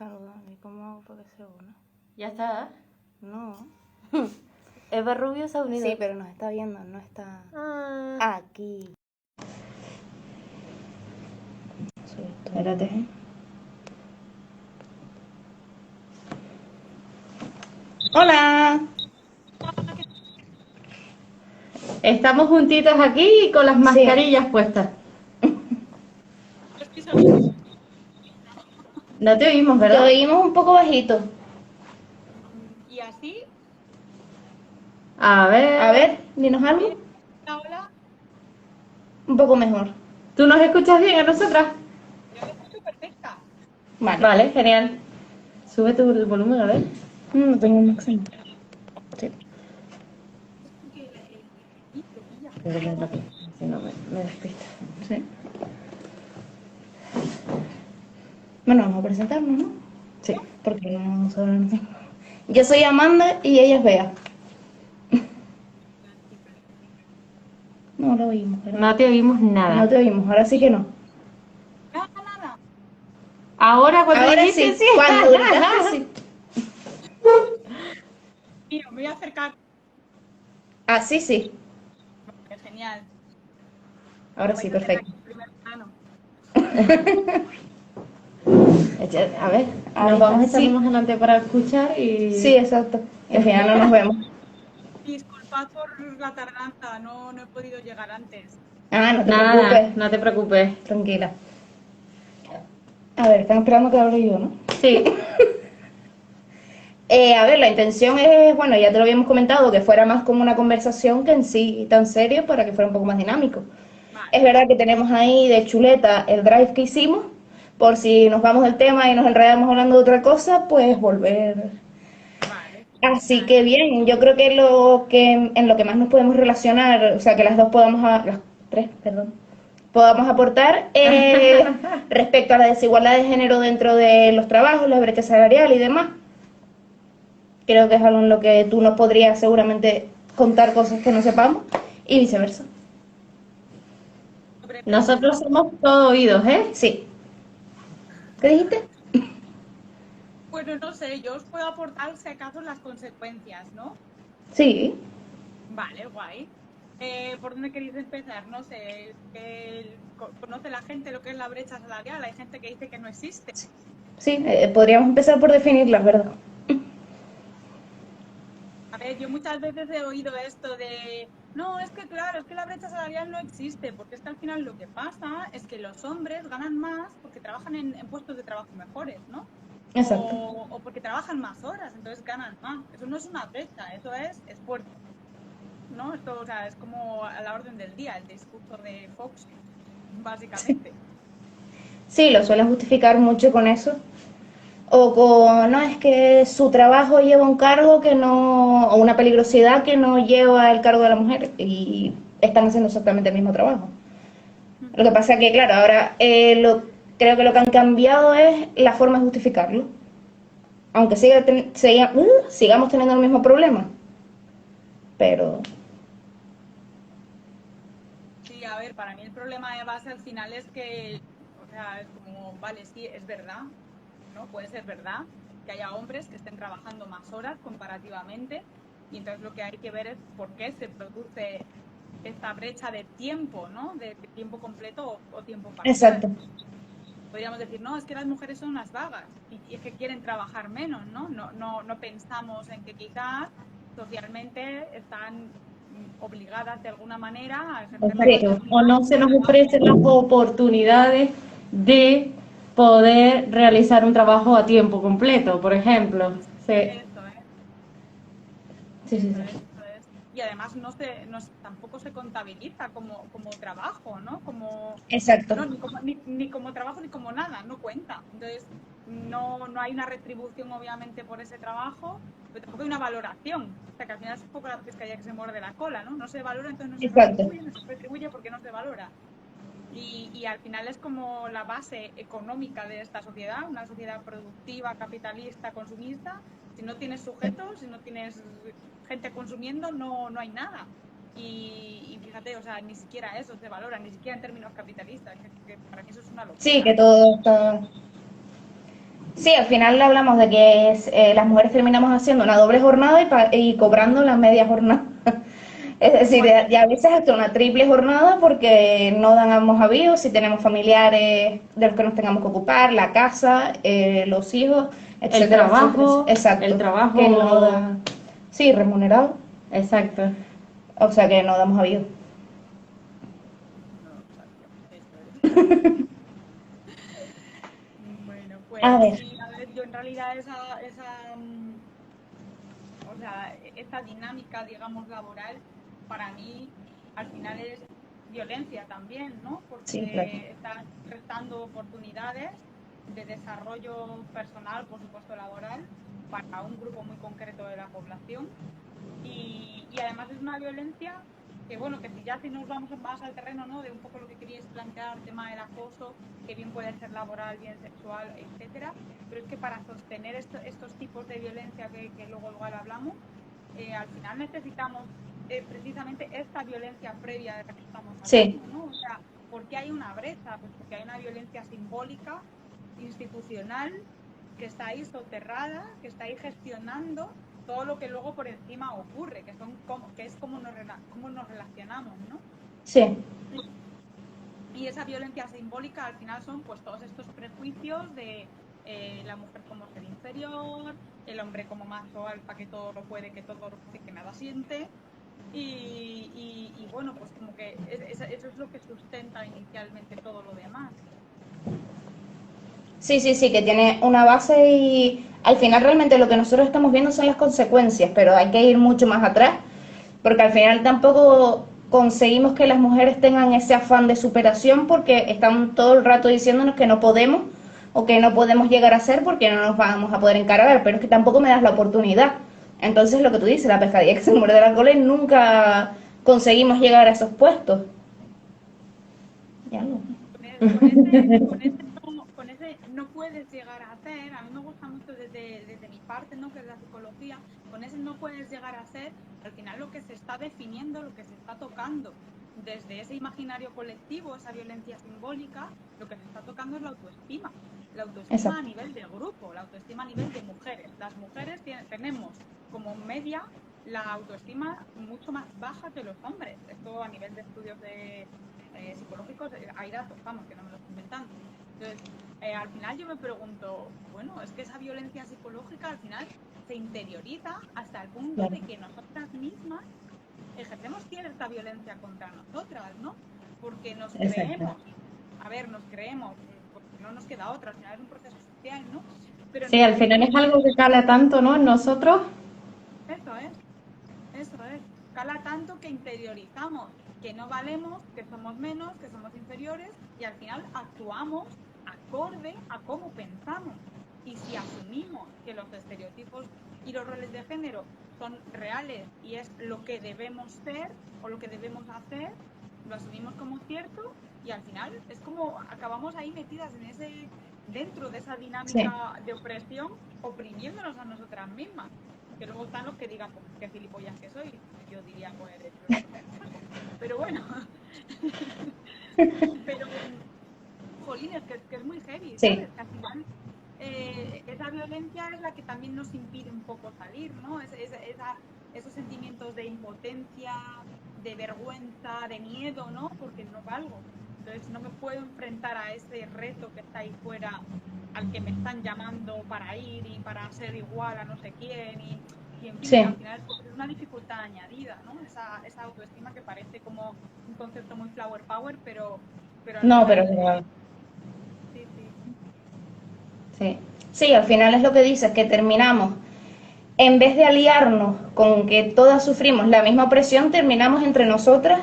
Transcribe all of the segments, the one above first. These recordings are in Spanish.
saludando. ¿Y cómo hago para que se una? Ya está. No. Eva Rubio se ha unido. Sí, pero nos está viendo, no está aquí. Espérate. ¡Hola! Estamos juntitos aquí con las mascarillas puestas. No te oímos, Te ¿verdad? oímos un poco bajito. Y así, A ver. A ver, dinos algo. hola, Un poco mejor. ¿Tú nos escuchas bien a nosotras? yo la escucho perfecta. Vale. Genial. Sube tu volumen, a ver. No tengo un máximo. Sí. Si no, me despista. Sí. Bueno, vamos a presentarnos, ¿no? Sí. Porque no saben. Yo soy Amanda y ella es Bea. No lo oímos, ¿verdad? No te oímos nada. No te oímos, ahora sí que no. Nada. Ahora cuando Ahora dijiste sí, cuando gritaste sí. Mira, me voy a acercar. Así sí. Genial. Ahora sí, perfecto. Primer plano. A ver, Ahí nos vamos está, echando sí. más adelante para escuchar y... Sí, exacto. Y al final no nos vemos. Disculpad por la tardanza, no he podido llegar antes. Ah, no te Nada, preocupes. no te preocupes. Tranquila. A ver, están esperando que hable yo, ¿no? Sí. A ver, la intención es, bueno, ya te lo habíamos comentado, que fuera más como una conversación que en sí tan serio para que fuera un poco más dinámico. Vale. Es verdad que tenemos ahí de chuleta el drive que hicimos, por si nos vamos del tema y nos enredamos hablando de otra cosa, pues volver. Vale. Así que bien, yo creo que en lo que más nos podemos relacionar, o sea, que las dos podamos, las tres, perdón, podamos aportar respecto a la desigualdad de género dentro de los trabajos, la brecha salarial y demás. Creo que es algo en lo que tú nos podrías seguramente contar cosas que no sepamos y viceversa. Nosotros somos todo oídos, ¿eh? Sí. ¿Qué dijiste? Bueno, no sé, yo os puedo aportar si acaso las consecuencias, ¿no? Sí. Vale, guay. ¿Por dónde queréis empezar? No sé, ¿conoce la gente lo que es la brecha salarial? Hay gente que dice que no existe. Sí, podríamos empezar por definirlas, ¿verdad? A ver, yo muchas veces he oído esto de, no, es que claro, es que la brecha salarial no existe, porque es que al final lo que pasa es que los hombres ganan más porque trabajan en puestos de trabajo mejores, ¿no? Exacto. O porque trabajan más horas, entonces ganan más. Eso no es una brecha, eso es esfuerzo, ¿no? Esto, o sea, es como a la orden del día, el discurso de Fox, básicamente. Sí, lo suelen justificar mucho con eso. O con, no, es que su trabajo lleva un cargo que no, o una peligrosidad que no lleva el cargo de la mujer y están haciendo exactamente el mismo trabajo. Lo que pasa es que, claro, ahora creo que lo que han cambiado es la forma de justificarlo. Aunque sigamos teniendo el mismo problema. Pero, Sí, a ver, para mí el problema de base al final es que, o sea, es como, vale, sí, es verdad, ¿no? Puede ser verdad que haya hombres que estén trabajando más horas comparativamente y entonces lo que hay que ver es por qué se produce esta brecha de tiempo, ¿no? De tiempo completo o tiempo parcial. exacto. Podríamos decir, no, es que las mujeres son unas vagas y es que quieren trabajar menos, ¿no? No pensamos en que quizás socialmente están obligadas de alguna manera a ejercer la Exacto. O no se nos ofrecen las oportunidades de poder realizar un trabajo a tiempo completo, por ejemplo. Sí. Eso es. Sí, sí, Eso sí. es, eso es. Y además tampoco se contabiliza como trabajo, ¿no? Exacto. No, ni como trabajo ni como nada, no cuenta. Entonces, no hay una retribución obviamente por ese trabajo, pero tampoco hay una valoración. O sea, que al final es un poco la pescadilla que se muerde la cola, ¿no? No se valora, entonces no Exacto. se retribuye porque no se valora. Y al final es como la base económica de esta sociedad, una sociedad productiva, capitalista, consumista. Si no tienes sujetos, si no tienes gente consumiendo, no hay nada. Y fíjate, o sea, ni siquiera eso se valora, ni siquiera en términos capitalistas, que para mí eso es una locura. Sí, que todo está... Sí, al final hablamos de que las mujeres terminamos haciendo una doble jornada y cobrando la media jornada. Es decir, Porque, ya a veces hasta una triple jornada porque no damos avíos, si tenemos familiares de los que nos tengamos que ocupar, la casa, los hijos, etcétera, etcétera. El Exacto. Que no trabajo, da, sí, remunerado, exacto. o sea que no damos avíos. no lo sabía, eso es. Bueno, A pues ver, sí, a ver, yo en realidad o sea, esta dinámica, digamos, laboral, para mí al final es violencia también, ¿no? sí, claro. Porque está restando oportunidades de desarrollo personal, por supuesto laboral, para un grupo muy concreto de la población. Y además es una violencia que, bueno, que si nos vamos más al terreno, ¿no? De un poco lo que queríais plantear, el tema del acoso, que bien puede ser laboral, bien sexual, etcétera, pero es que para sostener estos tipos de violencia que luego igual hablamos, al final necesitamos precisamente esta violencia previa de la que estamos Sí, hablando, ¿no? O sea, ¿por qué hay una brecha? Pues porque hay una violencia simbólica, institucional, que está ahí soterrada, que está ahí gestionando todo lo que luego por encima ocurre, que es cómo nos relacionamos, ¿no? sí, Y esa violencia simbólica al final son pues todos estos prejuicios de la mujer como ser inferior, el hombre como macho alfa que todo lo puede, que todo lo hace, que nada siente. Y bueno, pues como que eso es lo que sustenta inicialmente todo lo demás. sí, sí, sí, que tiene una base y al final realmente lo que nosotros estamos viendo son las consecuencias, pero hay que ir mucho más atrás, porque al final tampoco conseguimos que las mujeres tengan ese afán de superación porque están todo el rato diciéndonos que no podemos o que no podemos llegar a ser porque no nos vamos a poder encargar, pero es que tampoco me das la oportunidad. Entonces lo que tú dices, la pescadilla que se muerde la cola y nunca conseguimos llegar a esos puestos. Ya no. Con ese no puedes llegar a hacer, a mí me gusta mucho desde mi parte, ¿no? Que es la psicología, con ese no puedes llegar a ser, al final lo que se está definiendo, lo que se está tocando, desde ese imaginario colectivo, esa violencia simbólica, lo que se está tocando es la autoestima Exacto. a nivel de grupo, la autoestima a nivel de mujeres. Las mujeres tenemos como media la autoestima mucho más baja que los hombres, esto a nivel de estudios psicológicos, hay datos, vamos, que no me lo estoy inventando. Entonces, al final yo me pregunto, bueno, es que esa violencia psicológica al final se interioriza hasta el punto Claro. de que nosotras mismas ejercemos cierta violencia contra nosotras, ¿no? Porque nos Exacto. creemos, porque no nos queda otra, al final es un proceso social, ¿no? Pero Sí, nos al final creemos, es algo que cala tanto, ¿no? En nosotros. eso es, eso es, cala tanto que interiorizamos que no valemos, que somos menos, que somos inferiores y al final actuamos acorde a cómo pensamos. Y si asumimos que los estereotipos y los roles de género son reales y es lo que debemos ser o lo que debemos hacer, lo asumimos como cierto y al final es como acabamos ahí metidas dentro de esa dinámica Sí. de opresión, oprimiéndonos a nosotras mismas. Que luego están los que digan, pues, qué gilipollas que soy. Yo diría, pues, pero bueno. Pero, jolines, que es muy heavy, Sí. ¿sabes? Que al final esa violencia es la que también nos impide un poco salir, ¿no? Esos sentimientos de impotencia, de vergüenza, de miedo, ¿no? Porque no valgo. Entonces no me puedo enfrentar a ese reto que está ahí fuera al que me están llamando para ir y para ser igual a no sé quién y en fin, al Sí. final es una dificultad añadida, ¿no? Esa autoestima que parece como un concepto muy flower power, pero al No, pero final, sí, sí. Sí. sí, al final es lo que dices, que terminamos, en vez de aliarnos con que todas sufrimos la misma opresión, terminamos entre nosotras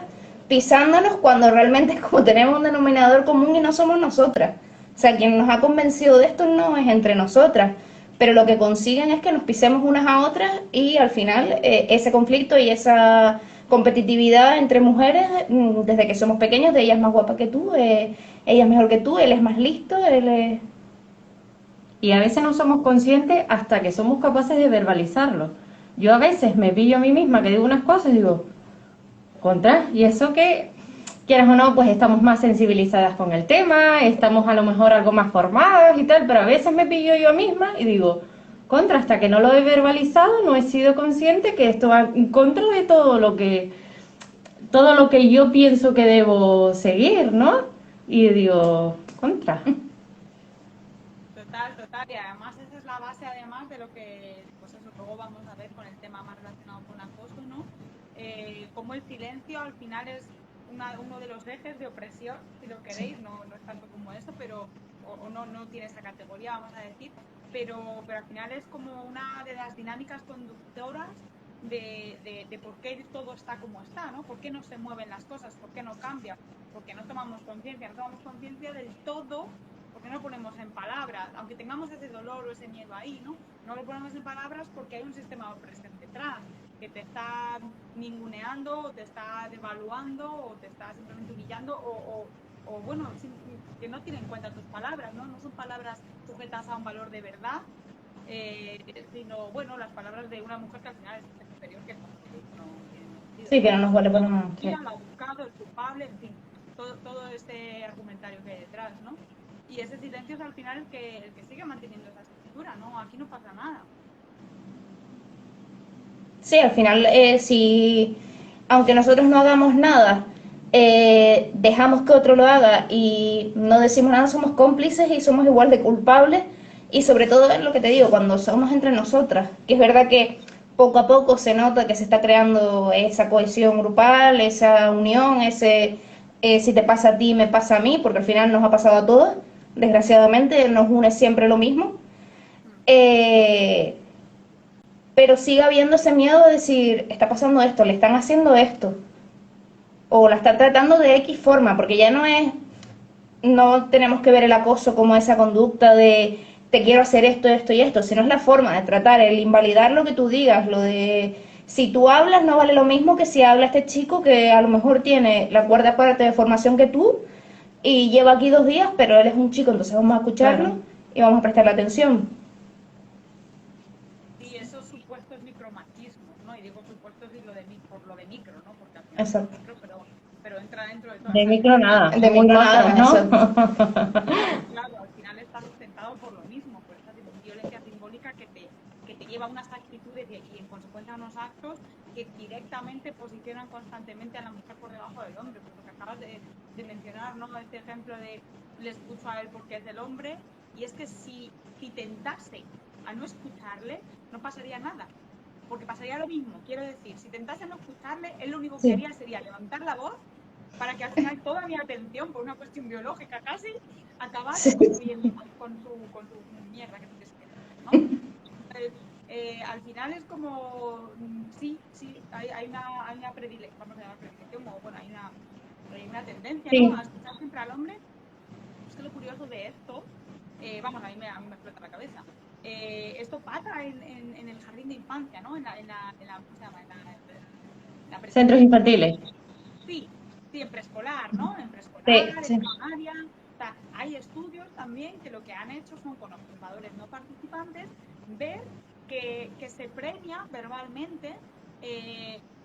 pisándonos cuando realmente es como tenemos un denominador común y no somos nosotras. O sea, quien nos ha convencido de esto no es entre nosotras, pero lo que consiguen es que nos pisemos unas a otras y al final ese conflicto y esa competitividad entre mujeres, desde que somos pequeños, de ella es más guapa que tú, ella es mejor que tú, él es más listo, él es... Y a veces no somos conscientes hasta que somos capaces de verbalizarlo. Yo a veces me pillo a mí misma que digo unas cosas y digo, contra, ¿y eso qué? quieras o no, pues estamos más sensibilizadas con el tema, estamos a lo mejor algo más formadas y tal, pero a veces me pillo yo misma y digo, contra, hasta que no lo he verbalizado, no he sido consciente que esto va en contra de todo lo que yo pienso que debo seguir, ¿no? Y digo, contra. Total, total. Y además esa es la base, además, de lo que, pues eso, luego vamos a ver con el tema más relacionado con acoso, ¿no? Como el silencio al final es uno de los ejes de opresión, si lo queréis, no, no es tanto como eso, pero, o no, no tiene esa categoría, vamos a decir, pero al final es como una de las dinámicas conductoras de por qué todo está como está, ¿no? ¿Por qué no se mueven las cosas? ¿Por qué no cambian? Porque no tomamos conciencia del todo, porque no lo ponemos en palabras, aunque tengamos ese dolor o ese miedo ahí, ¿no? No lo ponemos en palabras porque hay un sistema de opresión detrás, que te está ninguneando, o te está devaluando, o te está simplemente humillando, o bueno, que no tiene en cuenta tus palabras, ¿no? No son palabras sujetas a un valor de verdad, sino, bueno, las palabras de una mujer que al final es superior que no tiene sentido. Sí, que no nos vale para nada. Sí. La ha buscado, el culpable, en fin, todo este argumentario que hay detrás, ¿no? Y ese silencio es al final el que sigue manteniendo esa estructura, ¿no? Aquí no pasa nada. Sí, al final, si aunque nosotros no hagamos nada, dejamos que otro lo haga y no decimos nada, somos cómplices y somos igual de culpables. Y sobre todo es lo que te digo, cuando somos entre nosotras, que es verdad que poco a poco se nota que se está creando esa cohesión grupal, esa unión, ese si te pasa a ti, me pasa a mí, porque al final nos ha pasado a todos, desgraciadamente nos une siempre lo mismo. Pero sigue habiendo ese miedo de decir, está pasando esto, le están haciendo esto, o la están tratando de X forma, porque ya no tenemos que ver el acoso como esa conducta de te quiero hacer esto, esto y esto, sino es la forma de tratar, el invalidar lo que tú digas, lo de si tú hablas no vale lo mismo que si habla este chico que a lo mejor tiene la cuarta parte de formación que tú y lleva aquí 2 días, pero él es un chico, entonces vamos a escucharlo Claro. y vamos a prestarle atención. Sí, esos supuestos micromachismos, ¿no? Y digo supuestos y por lo de micro, ¿no? Porque al final Exacto. es micro, pero entra dentro de todas De esas micro nada, De muy micro macros, nada, ¿no? claro, al final está sustentado por lo mismo, por esa violencia simbólica que te lleva a unas actitudes y en consecuencia a unos actos que directamente posicionan constantemente a la mujer por debajo del hombre, por lo que acabas de mencionar, ¿no? Este ejemplo de le escucho a él porque es del hombre, y es que si tentase a no escucharle, no pasaría nada, porque pasaría lo mismo, quiero decir, si tentase a no escucharle, él lo único que haría sería levantar la voz para que al final toda mi atención, por una cuestión biológica casi, acabase con su mierda que te espera, ¿no? Entonces, al final es como, sí, hay una predilección, vamos a llamar predilección, o bueno, hay una tendencia, Sí. ¿no? A escuchar siempre al hombre. Es que lo curioso de esto, vamos, a mí me explota la cabeza. Esto pasa en el jardín de infancia, ¿no? ¿Cómo se llama? En la Centros infantiles. Sí, en preescolar, ¿no? En preescolar, Sí. en primaria. O sea, hay estudios también que lo que han hecho son con observadores no participantes ver que se premia verbalmente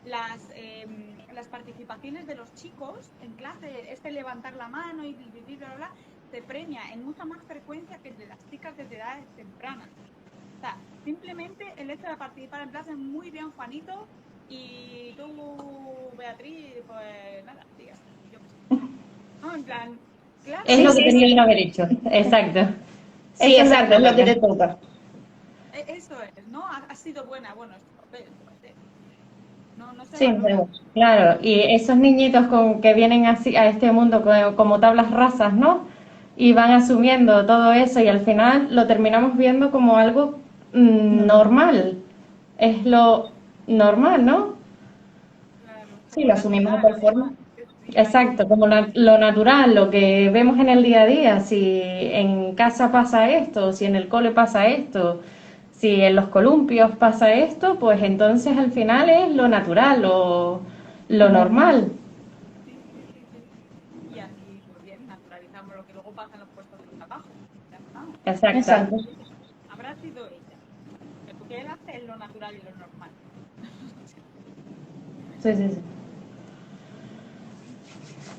las participaciones de los chicos en clase, levantar la mano y bla, bla, bla, se premia en mucha más frecuencia que el de las chicas desde edades tempranas. O sea, simplemente el hecho de participar en clase, muy bien, Juanito, y tú, Beatriz, pues nada, digas, yo qué sé. No, en plan, claro. Es lo que tenía que haber hecho, exacto. Sí, Eso exacto, es lo que te toca. toca. Eso es, ¿no? Ha sido buena, bueno, es tu papel, no se Sí, valora. Claro, y esos niñitos que vienen así a este mundo como tablas rasas, ¿no? Y van asumiendo todo eso y al final lo terminamos viendo como algo normal. Es lo normal, ¿no? Claro, Sí, como lo asumimos de tal forma. Exacto, como lo natural, lo que vemos en el día a día. Si en casa pasa esto, si en el cole pasa esto, si en los columpios pasa esto, pues entonces al final es lo natural, lo normal. Sí. Y así, pues bien, naturalizamos lo que luego pasa en los puestos de trabajo. Ya está. Exacto. Habrá sido ella. Lo que él hace es lo natural y lo normal. Sí.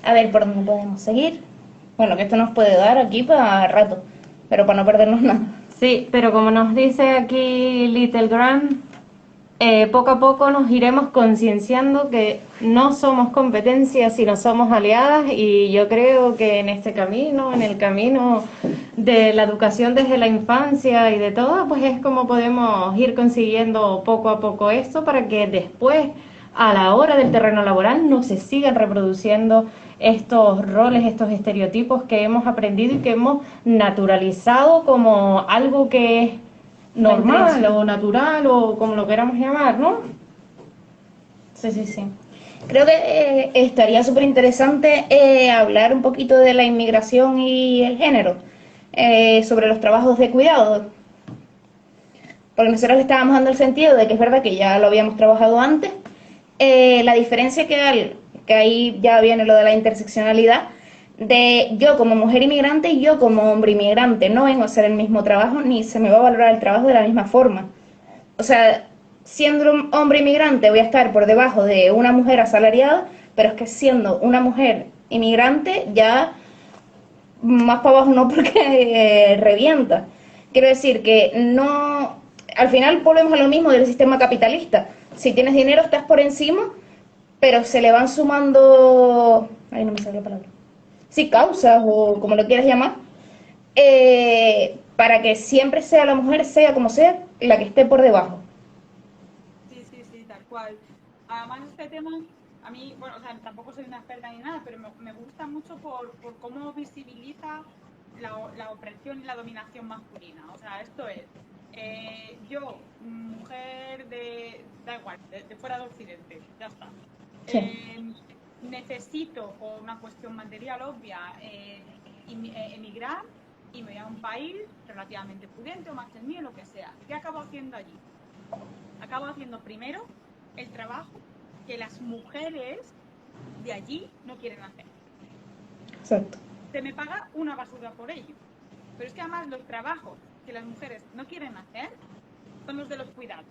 A ver, ¿por dónde podemos seguir? Bueno, que esto nos puede dar aquí para rato, pero para no perdernos nada. Sí, pero como nos dice aquí Little Grant, poco a poco nos iremos concienciando que no somos competencia, sino somos aliadas, y yo creo que en este camino, en el camino de la educación desde la infancia y de todo, pues es como podemos ir consiguiendo poco a poco esto para que después, a la hora del terreno laboral, no se sigan reproduciendo estos roles, estos estereotipos que hemos aprendido y que hemos naturalizado como algo que es normal o natural o como lo queramos llamar, ¿no? Sí, sí, sí. Creo que estaría súper interesante hablar un poquito de la inmigración y el género, sobre los trabajos de cuidado. Porque nosotros le estábamos dando el sentido de que es verdad que ya lo habíamos trabajado antes. La diferencia que ahí ya viene lo de la interseccionalidad, de yo como mujer inmigrante y yo como hombre inmigrante. No vengo a hacer el mismo trabajo ni se me va a valorar el trabajo de la misma forma. O sea, siendo un hombre inmigrante voy a estar por debajo de una mujer asalariada, pero es que siendo una mujer inmigrante ya más para abajo no, porque revienta. Quiero decir que no, al final volvemos a lo mismo del sistema capitalista. Si tienes dinero estás por encima, pero se le van sumando, ay, no me sale la palabra, sí, causas o como lo quieras llamar, para que siempre sea la mujer, sea como sea, la que esté por debajo. Sí, sí, sí, tal cual. Además, este tema, a mí, bueno, o sea, tampoco soy una experta ni nada, pero me gusta mucho por cómo visibiliza la opresión y la dominación masculina. O sea, esto es, yo, mujer da igual, de fuera de Occidente, ya está. Sí. Necesito, por una cuestión material obvia, emigrar y me voy a un país relativamente pudiente o más que el mío, lo que sea. ¿Qué acabo haciendo allí? Acabo haciendo primero el trabajo que las mujeres de allí no quieren hacer. Exacto. Se me paga una basura por ello. Pero es que además los trabajos que las mujeres no quieren hacer son los de los cuidados.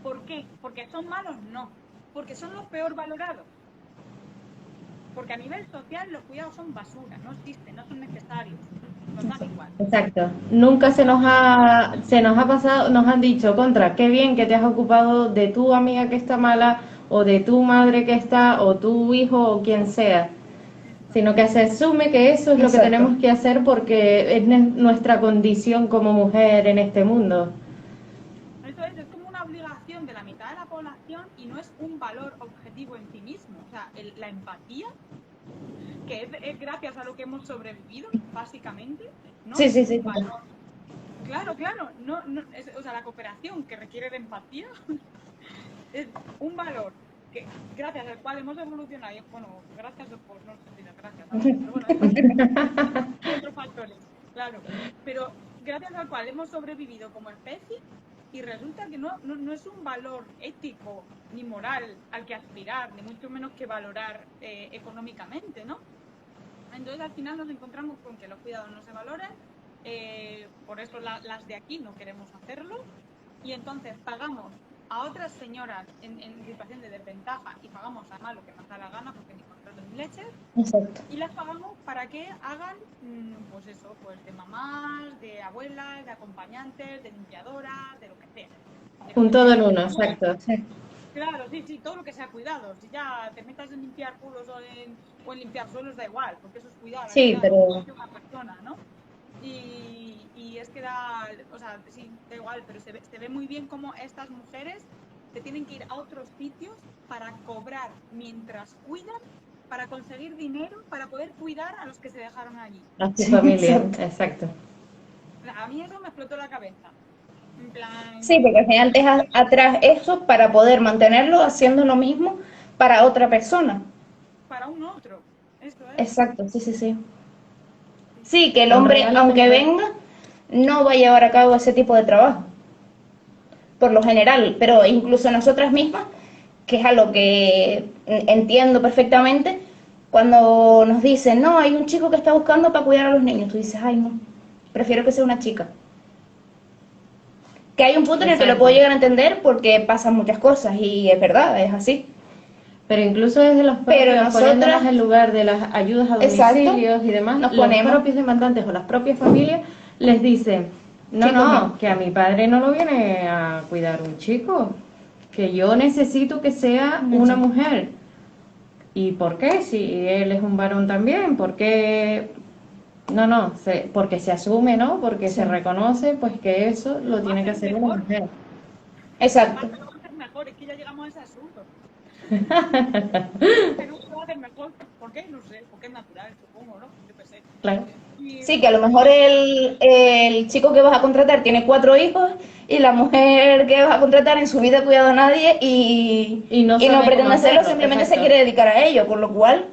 ¿Por qué? ¿Porque son malos? No. Porque son los peor valorados. Porque a nivel social los cuidados son basura, no existen, no son necesarios. Nos dan igual. Exacto. Nunca se nos ha pasado, nos han dicho, contra, qué bien que te has ocupado de tu amiga que está mala, o de tu madre que está, o tu hijo, o quien sea. Sino que se asume que eso es lo que Exacto. tenemos que hacer porque es nuestra condición como mujer en este mundo. Eso es como una obligación de la mitad de la población y no es un valor objetivo en sí mismo. O sea, la empatía, que es gracias a lo que hemos sobrevivido, básicamente, ¿no? Sí, sí, sí. Valor. Claro, claro. O sea, la cooperación que requiere de empatía es un valor que gracias al cual hemos evolucionado. Bueno, gracias por no sé si gracias, pero bueno, hay otros factores, claro. Pero gracias al cual hemos sobrevivido como especie y resulta que no es un valor ético ni moral al que aspirar, ni mucho menos que valorar económicamente, ¿no? Entonces al final nos encontramos con que los cuidados no se valoran, por eso las de aquí no queremos hacerlo, y entonces pagamos a otras señoras en situación de desventaja y pagamos además lo que nos da la gana porque ni contratos ni leches. Exacto. Y las pagamos para que hagan, pues eso, pues de mamás, de abuelas, de acompañantes, de limpiadoras, de lo que sea. Un todo en uno, exacto. Sí. Claro, sí, todo lo que sea cuidado. Si ya te metas en limpiar culos o en limpiar suelos, da igual, porque eso es cuidar. Sí, pero una persona, ¿no? Y es que o sea, sí, da igual, pero se ve muy bien cómo estas mujeres se tienen que ir a otros sitios para cobrar mientras cuidan, para conseguir dinero, para poder cuidar a los que se dejaron allí. A tu familia, exacto. A mí eso me explotó la cabeza. En plan, sí, porque al final dejas atrás eso para poder mantenerlo haciendo lo mismo para otra persona. para un otro. Eso es. Exacto, sí, sí, sí. Sí, que el hombre, aunque venga, no va a llevar a cabo ese tipo de trabajo, por lo general, pero incluso nosotras mismas, que es algo que entiendo perfectamente, cuando nos dicen, no, hay un chico que está buscando para cuidar a los niños, tú dices, ay, no, prefiero que sea una chica. Que hay un punto en el que lo puedo llegar a entender porque pasan muchas cosas y es verdad, es así. Pero incluso desde los Pero propios, nosotras, poniéndonos en lugar de las ayudas a exacto, domicilios y demás, nos los ponemos, propios demandantes o las propias familias les dicen, no, chicos, no, no. que a mi padre no lo viene a cuidar un chico, que yo necesito que sea una Exacto. mujer. ¿Y por qué? Si él es un varón también, ¿por qué? No, no, porque se asume, ¿no? Porque se Sí, reconoce, pues que eso Lo lo va a tiene que hacer hacer una mejor. mujer. exacto. Aparte lo va a hacer mejor, es que ya llegamos a ese asunto. Pero lo va a hacer mejor. ¿Por qué? No sé, porque es natural, supongo, ¿no? Yo qué sé. Claro. Y Sí, que a lo mejor el chico que vas a contratar tiene 4 hijos y la mujer que vas a contratar en su vida ha cuidado a nadie Y no y no sabe cómo pretende hacerlo, hacerlo, simplemente se exacto. quiere dedicar a ello, por lo cual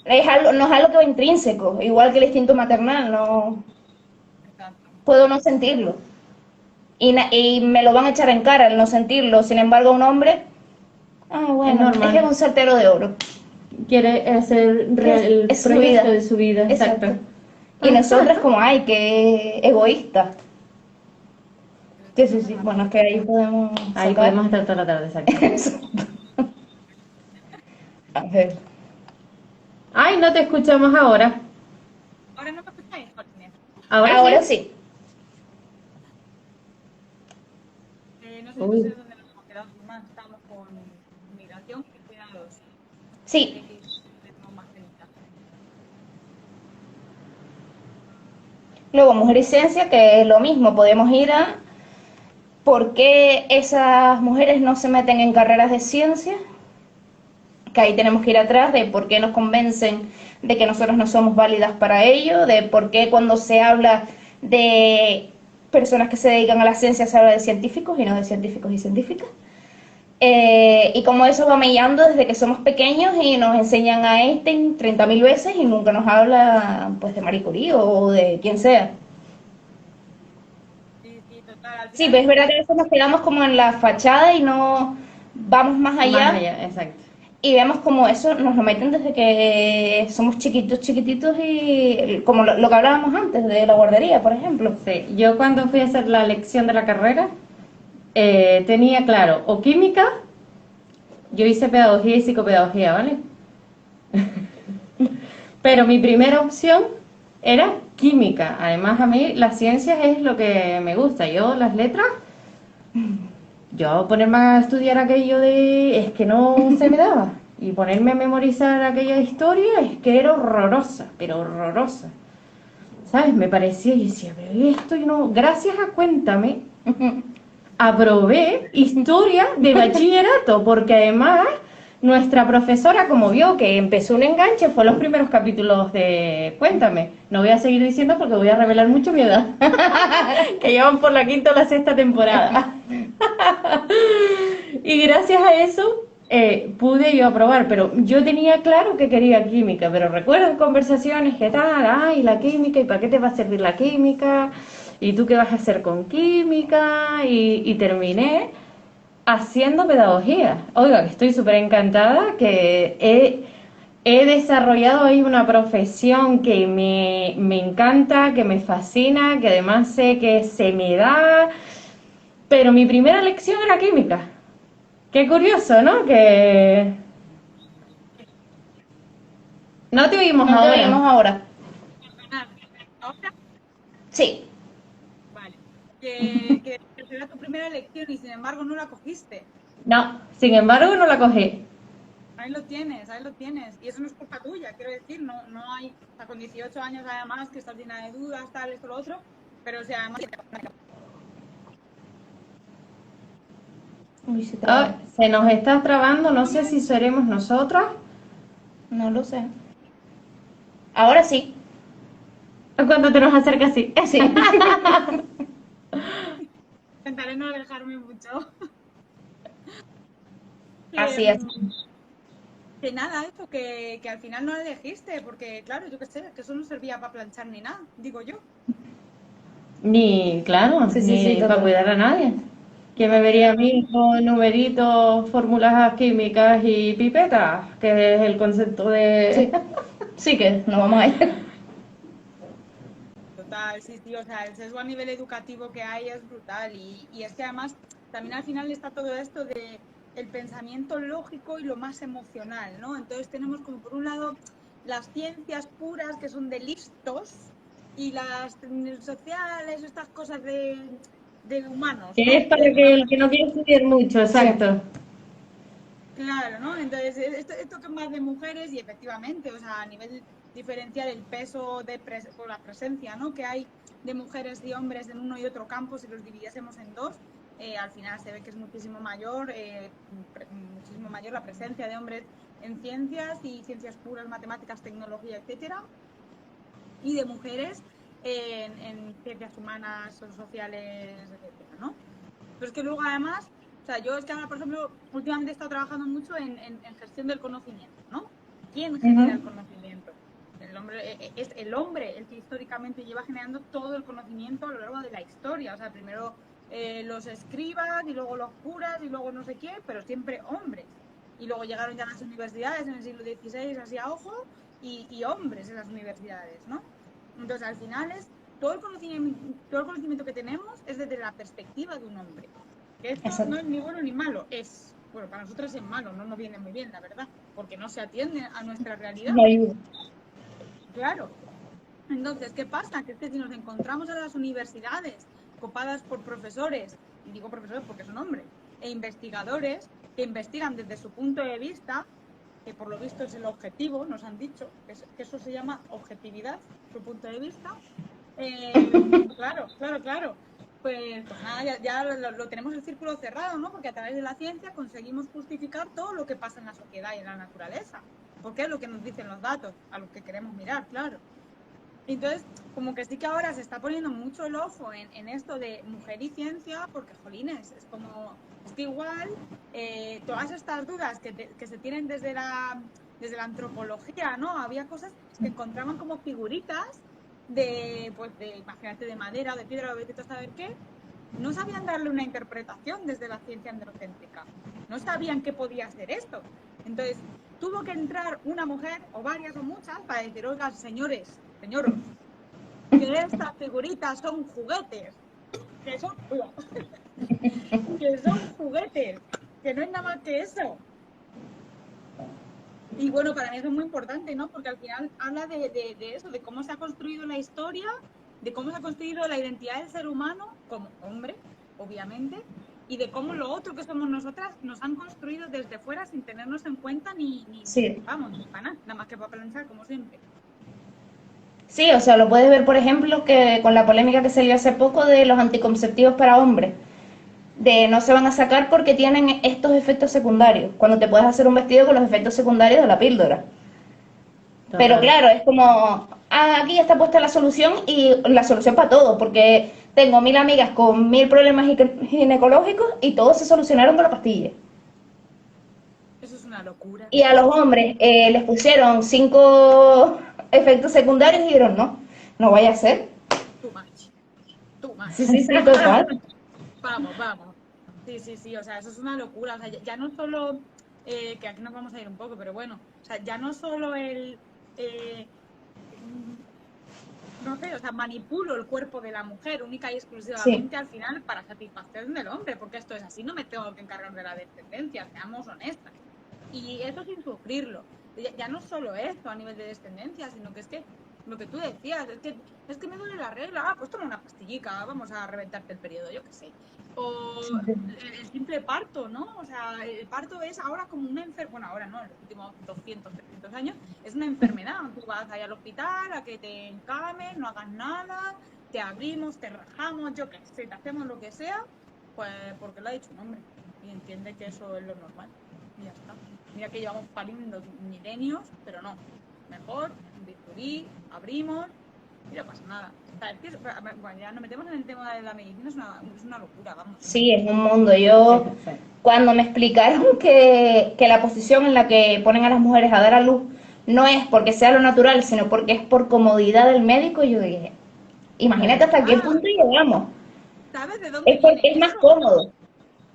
es algo, no es algo que va intrínseco, igual que el instinto maternal, no exacto. puedo no sentirlo. Y me lo van a echar en cara el no sentirlo, sin embargo un hombre, Es bueno, es que es normal. un soltero de oro, Quiere hacer el es su proyecto vida, de su vida, exacto. exacto. Y nosotras como, ay, qué egoísta. Sí, sí, sí. Bueno, es que ahí podemos Ahí sacar podemos estar toda la tarde, exacto. eso. A ver. Ay, no te escuchamos ahora. Ahora no me escucháis, Jolines. Ahora Ahora sí. sí. No sé Uy. dónde nos hemos quedado. Más estamos con inmigración y cuidados. Si Sí. queréis, le tengo más temita. Luego, mujer y ciencia, que es lo mismo. Podemos ir a por qué esas mujeres no se meten en carreras de ciencia, que ahí tenemos que ir atrás, de por qué nos convencen de que nosotros no somos válidas para ello, de por qué cuando se habla de personas que se dedican a la ciencia se habla de científicos y no de científicos y científicas. Y como eso va mellando desde que somos pequeños y nos enseñan a Einstein 30.000 veces y nunca nos habla pues de Marie Curie o de quien sea. Sí, sí, total. Al Sí, final pero es es verdad como que a veces nos quedamos como en la fachada y no vamos más Más allá allá, exacto. y vemos como eso nos lo meten desde que somos chiquitos, chiquititos y como lo que hablábamos antes de la guardería, por ejemplo. Sí, yo cuando fui a hacer la elección de la carrera, tenía claro, o química, yo hice pedagogía y psicopedagogía, ¿vale? Pero mi primera opción era química. Además, a mí las ciencias es lo que me gusta. Yo las letras, yo ponerme a estudiar aquello de... es que no se me daba. Y ponerme a memorizar aquella historia es que era horrorosa, pero horrorosa. ¿Sabes? Me parecía y decía, pero esto yo no... Gracias a Cuéntame, aprobé historia de bachillerato, porque además nuestra profesora, como vio que empezó un enganche, fue los primeros capítulos de Cuéntame. No voy a seguir diciendo porque voy a revelar mucho mi edad, que llevan por la quinta o la sexta temporada. Y gracias a eso pude yo aprobar, pero yo tenía claro que quería química, pero recuerdo conversaciones que tal, ay, la química, ¿y para qué te va a servir la química? ¿Y tú qué vas a hacer con química? Y terminé haciendo pedagogía. Oiga, que estoy súper encantada, que he desarrollado ahí una profesión que me encanta, que me fascina, que además sé que se me da, pero mi primera lección era química. Qué curioso, ¿no? Que no te oímos No te oímos ahora. ahora. perdonadme. Ahora, Sí, vale. Que será tu primera elección y sin embargo no la cogiste. No, sin embargo no la cogí. Ahí lo tienes, ahí lo tienes. Y eso no es culpa tuya, quiero decir, no hay, o sea, con 18 años además, que estás llena de dudas, tal, esto, lo otro, pero o sea, además, uy, se traba. Ah, se nos está trabando, no sé si seremos nosotras. No lo sé. Ahora sí. Cuando te nos acercas así. Sí. intentaré no alejarme mucho. Que, Así es. que nada, eso, que al final no la elegiste, porque claro, yo qué sé, que eso no servía para planchar ni nada, digo yo. Ni, claro, Sí, sí, sí, ni para total. cuidar a nadie. ¿Quién me vería a mí con numeritos, fórmulas químicas y pipetas? Que es el concepto de... Sí. Sí que no vamos a ir. Total, sí, sí, o sea, el sesgo a nivel educativo que hay es brutal y es que además también al final está todo esto de el pensamiento lógico y lo más emocional, ¿no? Entonces tenemos como por un lado las ciencias puras que son de listos y las sociales, estas cosas de humanos, Que ¿no? es para que el que no quiere estudiar mucho, exacto. Claro, ¿no? Entonces, esto que es más de mujeres y efectivamente, o sea, a nivel diferencial el peso por la presencia, ¿no? Que hay de mujeres y hombres en uno y otro campo, si los dividiésemos en dos, al final se ve que es muchísimo mayor la presencia de hombres en ciencias y ciencias puras, matemáticas, tecnología, etcétera, y de mujeres en ciencias humanas, sociales, etcétera, ¿no? Pero es que luego además, o sea, yo es que ahora, por ejemplo, últimamente he estado trabajando mucho en gestión del conocimiento, ¿no? ¿Quién genera el conocimiento? Es el hombre el que históricamente lleva generando todo el conocimiento a lo largo de la historia. O sea, primero los escribas y luego los curas y luego no sé qué, pero siempre hombres. Y luego llegaron ya las universidades en el siglo XVI, así a ojo, y hombres en las universidades, ¿no? Entonces, al final es todo el conocimiento que tenemos es desde la perspectiva de un hombre. Que esto Exacto. no es ni bueno ni malo, bueno, para nosotros es malo, no nos viene muy bien, la verdad, porque no se atiende a nuestra realidad. No ayuda. Claro. Entonces, ¿qué pasa? Que es que si nos encontramos en las universidades copadas por profesores, y digo profesores porque son hombres, e investigadores que investigan desde su punto de vista, que por lo visto es el objetivo, nos han dicho, que eso se llama objetividad, su punto de vista. Claro. Pues nada, ya lo tenemos el círculo cerrado, ¿no? Porque a través de la ciencia conseguimos justificar todo lo que pasa en la sociedad y en la naturaleza. Porque es lo que nos dicen los datos, a los que queremos mirar, claro. Entonces, como que sí que ahora se está poniendo mucho el ojo en esto de mujer y ciencia, porque, jolines, es que igual todas estas dudas que se tienen desde la antropología, ¿no? Había cosas que encontraban como figuritas imagínate, de madera, de piedra, de vete a saber qué, no sabían darle una interpretación desde la ciencia androcéntrica. No sabían qué podía ser esto. Entonces, tuvo que entrar una mujer, o varias o muchas, para decir, oigan, señoros, que estas figuritas son juguetes, que son juguetes, que no es nada más que eso. Y bueno, para mí eso es muy importante, ¿no? Porque al final habla de eso, de cómo se ha construido la historia, de cómo se ha construido la identidad del ser humano como hombre, obviamente, y de cómo lo otro que somos nosotras nos han construido desde fuera sin tenernos en cuenta Sí. vamos, ni para nada más que para planchar, como siempre. Sí, o sea, lo puedes ver, por ejemplo, que con la polémica que salió hace poco de los anticonceptivos para hombres, de no se van a sacar porque tienen estos efectos secundarios, cuando te puedes hacer un vestido con los efectos secundarios de la píldora. Pero claro, es como, aquí está puesta la solución y la solución para todo, porque tengo 1000 amigas con 1000 problemas ginecológicos y todos se solucionaron con la pastilla. Eso es una locura. Y a los hombres les pusieron 5 efectos secundarios y dijeron, no vaya a ser. Too much. Sí, total. Vamos. Sí, o sea, eso es una locura. O sea, ya no solo, que aquí nos vamos a ir un poco, pero bueno, o sea, ya no solo no sé, o sea, manipulo el cuerpo de la mujer única y exclusivamente al final para satisfacción del hombre, porque esto es así, no me tengo que encargar de la descendencia, seamos honestas. Y eso sin sufrirlo. Ya no solo esto a nivel de descendencia, sino que es que lo que tú decías, es que me duele la regla, pues toma una pastillica, vamos a reventarte el periodo, yo qué sé. O el simple parto, ¿no? O sea, el parto es ahora como una enfermedad, bueno, ahora no, en los últimos 200, 300 años, es una enfermedad. Tú vas ahí al hospital a que te encamen, no hagas nada, te abrimos, te rajamos, yo qué sé, te hacemos lo que sea, pues porque lo ha dicho un hombre y entiende que eso es lo normal. Y ya está. Mira que llevamos pariendo milenios, pero no. Mejor, bisturí, abrimos y no pasa nada. O sea, es que, bueno, ya nos metemos en el tema de la medicina, es una locura, vamos. Sí, es un mundo. Yo, cuando me explicaron que la posición en la que ponen a las mujeres a dar a luz no es porque sea lo natural, sino porque es por comodidad del médico, yo dije, imagínate hasta qué punto llegamos. ¿Sabes de dónde viene? Es más cómodo.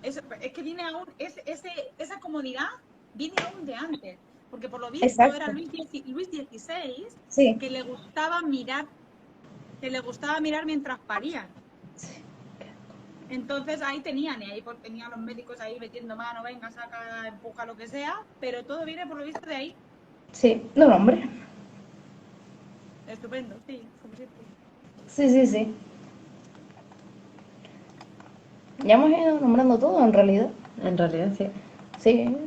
Es que viene aún, esa comodidad viene aún de antes, porque por lo visto era Luis XVI, sí, que le gustaba mirar mientras parían. Entonces ahí tenían, y ahí tenían los médicos ahí metiendo mano, venga, saca, empuja, lo que sea, pero todo viene por lo visto de ahí. Sí, de un hombre. Estupendo, sí, como siempre. Sí, sí, sí. Ya hemos ido nombrando todo en realidad. En realidad sí. Sí.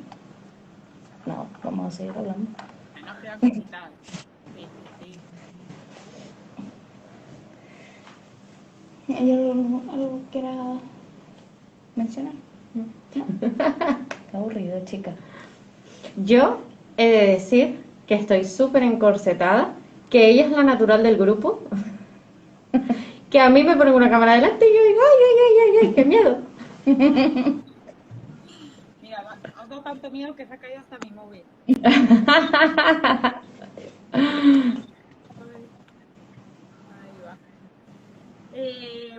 No, vamos a seguir hablando. Nos quedan cositas. Sí, sí, sí. ¿Hay algo que quieras mencionar? Qué aburrido, chica. Yo he de decir que estoy súper encorsetada, que ella es la natural del grupo, que a mí me ponen una cámara delante y yo digo, ay, ay, ay, ay, ay, qué miedo. Mira, os dado tanto miedo que se ha caído hasta mi móvil. Ahí va.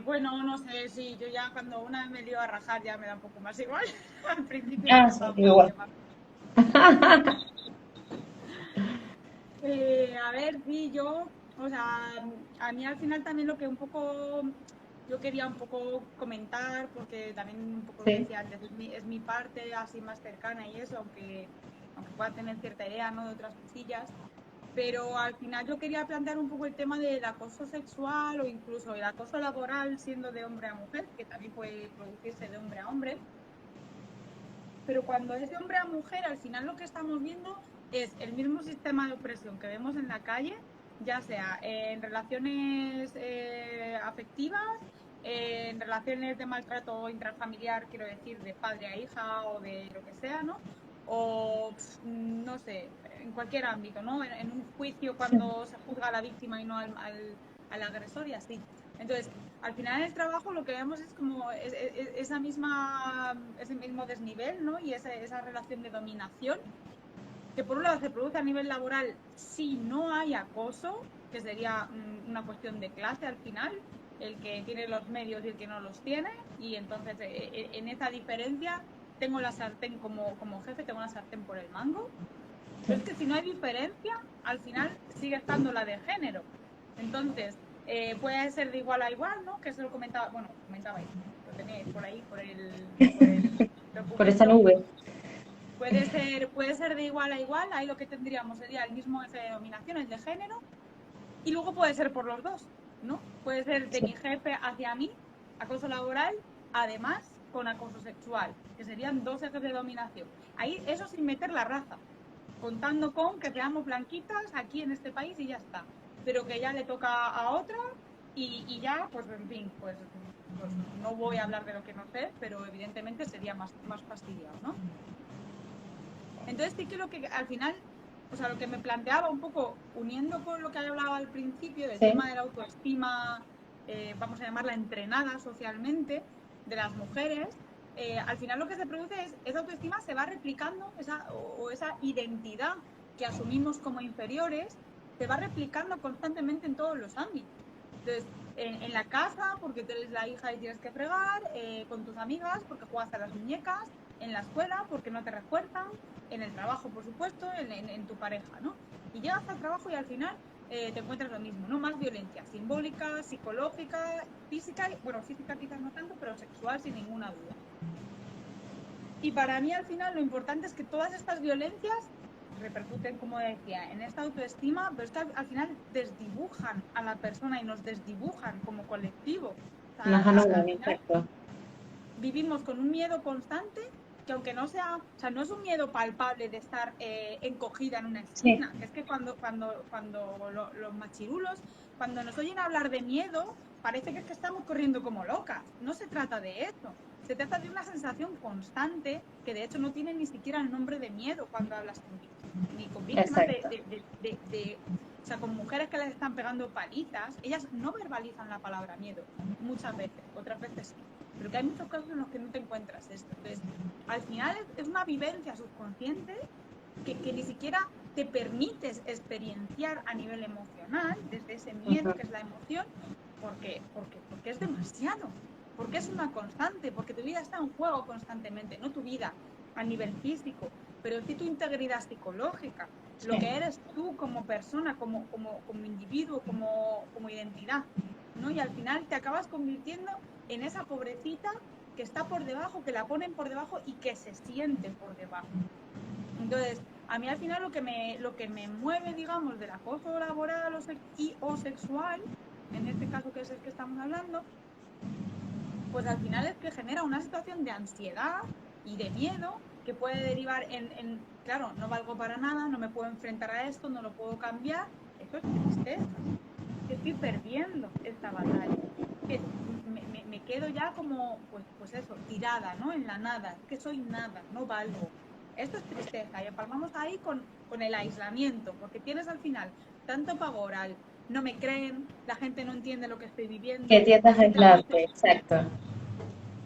Bueno, no sé, si yo ya cuando una vez me lío a rajar ya me da un poco más igual. Al principio Ah, me sí, estaba igual. A ver, sí, yo, o sea, a mí al final también lo que un poco, yo quería un poco comentar, porque también un poco lo que Sí. decía antes, es mi parte así más cercana y eso, aunque pueda tener cierta idea, ¿no?, de otras cosillas, pero al final yo quería plantear un poco el tema del acoso sexual o incluso el acoso laboral siendo de hombre a mujer, que también puede producirse de hombre a hombre. Pero cuando es de hombre a mujer, al final lo que estamos viendo es el mismo sistema de opresión que vemos en la calle, ya sea en relaciones afectivas, en relaciones de maltrato intrafamiliar, quiero decir, de padre a hija o de lo que sea, ¿no? O, no sé, en cualquier ámbito, ¿no? En un juicio cuando se juzga a la víctima y no al agresor y así. Entonces, al final en el trabajo lo que vemos es como ese mismo desnivel, ¿no? Y esa relación de dominación, que por un lado se produce a nivel laboral si no hay acoso, que sería una cuestión de clase al final, el que tiene los medios y el que no los tiene, y entonces en esa diferencia tengo la sartén como jefe, tengo la sartén por el mango, pero es que si no hay diferencia, al final sigue estando la de género. Entonces, puede ser de igual a igual, ¿no? Que eso lo comentabais, lo tenéis por ahí, por el Por esa documento. nube. Puede ser de igual a igual, ahí lo que tendríamos sería el mismo eje de dominación, el de género, y luego puede ser por los dos, ¿no? Puede ser de mi jefe hacia mí, acoso laboral, además con acoso sexual, que serían dos ejes de dominación. Ahí eso sin meter la raza, contando con que seamos blanquitas aquí en este país y ya está. Pero que ya le toca a otra y ya, pues en fin, pues no voy a hablar de lo que no sé, pero evidentemente sería más fastidiado, ¿no? Entonces sí que lo que al final, o sea, lo que me planteaba un poco, uniendo con lo que hablaba al principio, del tema de la autoestima, vamos a llamarla entrenada socialmente, de las mujeres, al final lo que se produce es, esa autoestima se va replicando, esa identidad que asumimos como inferiores, se va replicando constantemente en todos los ámbitos. Entonces, en la casa, porque tú eres la hija y tienes que fregar, con tus amigas, porque juegas a las muñecas, en la escuela, porque no te refuerzan, en el trabajo, por supuesto, en tu pareja, ¿no? Y llegas al trabajo y al final te encuentras lo mismo, ¿no? Más violencia simbólica, psicológica, física, bueno, física quizás no tanto, pero sexual sin ninguna duda. Y para mí al final lo importante es que todas estas violencias repercuten, como decía, en esta autoestima, pero es que al final desdibujan a la persona y nos desdibujan como colectivo. O sea, al final vivimos con un miedo constante que aunque no sea, o sea, no es un miedo palpable de estar encogida en una esquina, sí. Es que cuando los machirulos, cuando nos oyen hablar de miedo, parece que es que estamos corriendo como locas. No se trata de eso. Se trata de una sensación constante que de hecho no tiene ni siquiera el nombre de miedo cuando hablas con víctimas o sea, con mujeres que les están pegando palizas, ellas no verbalizan la palabra miedo, muchas veces, otras veces sí. Pero que hay muchos casos en los que no te encuentras esto. Entonces, al final es una vivencia subconsciente que ni siquiera te permites experienciar a nivel emocional, desde ese miedo que es la emoción, porque es demasiado, porque es una constante, porque tu vida está en juego constantemente, no tu vida a nivel físico, pero sí tu integridad psicológica, lo que eres tú como persona, como individuo, como identidad, ¿no? Y al final te acabas convirtiendo en esa pobrecita que está por debajo, que la ponen por debajo y que se siente por debajo. Entonces, a mí al final lo que me mueve, digamos, del acoso laboral o sexual, en este caso que es el que estamos hablando, pues al final es que genera una situación de ansiedad y de miedo que puede derivar claro, no valgo para nada, no me puedo enfrentar a esto, no lo puedo cambiar. Eso es tristeza, que estoy perdiendo esta batalla, que me quedo ya como, pues eso, tirada, ¿no? En la nada, que soy nada, no valgo. Esto es tristeza y empalmamos ahí con el aislamiento, porque tienes al final tanto pavor al no me creen, la gente no entiende lo que estoy viviendo. Que tiendas a aislarte, exacto.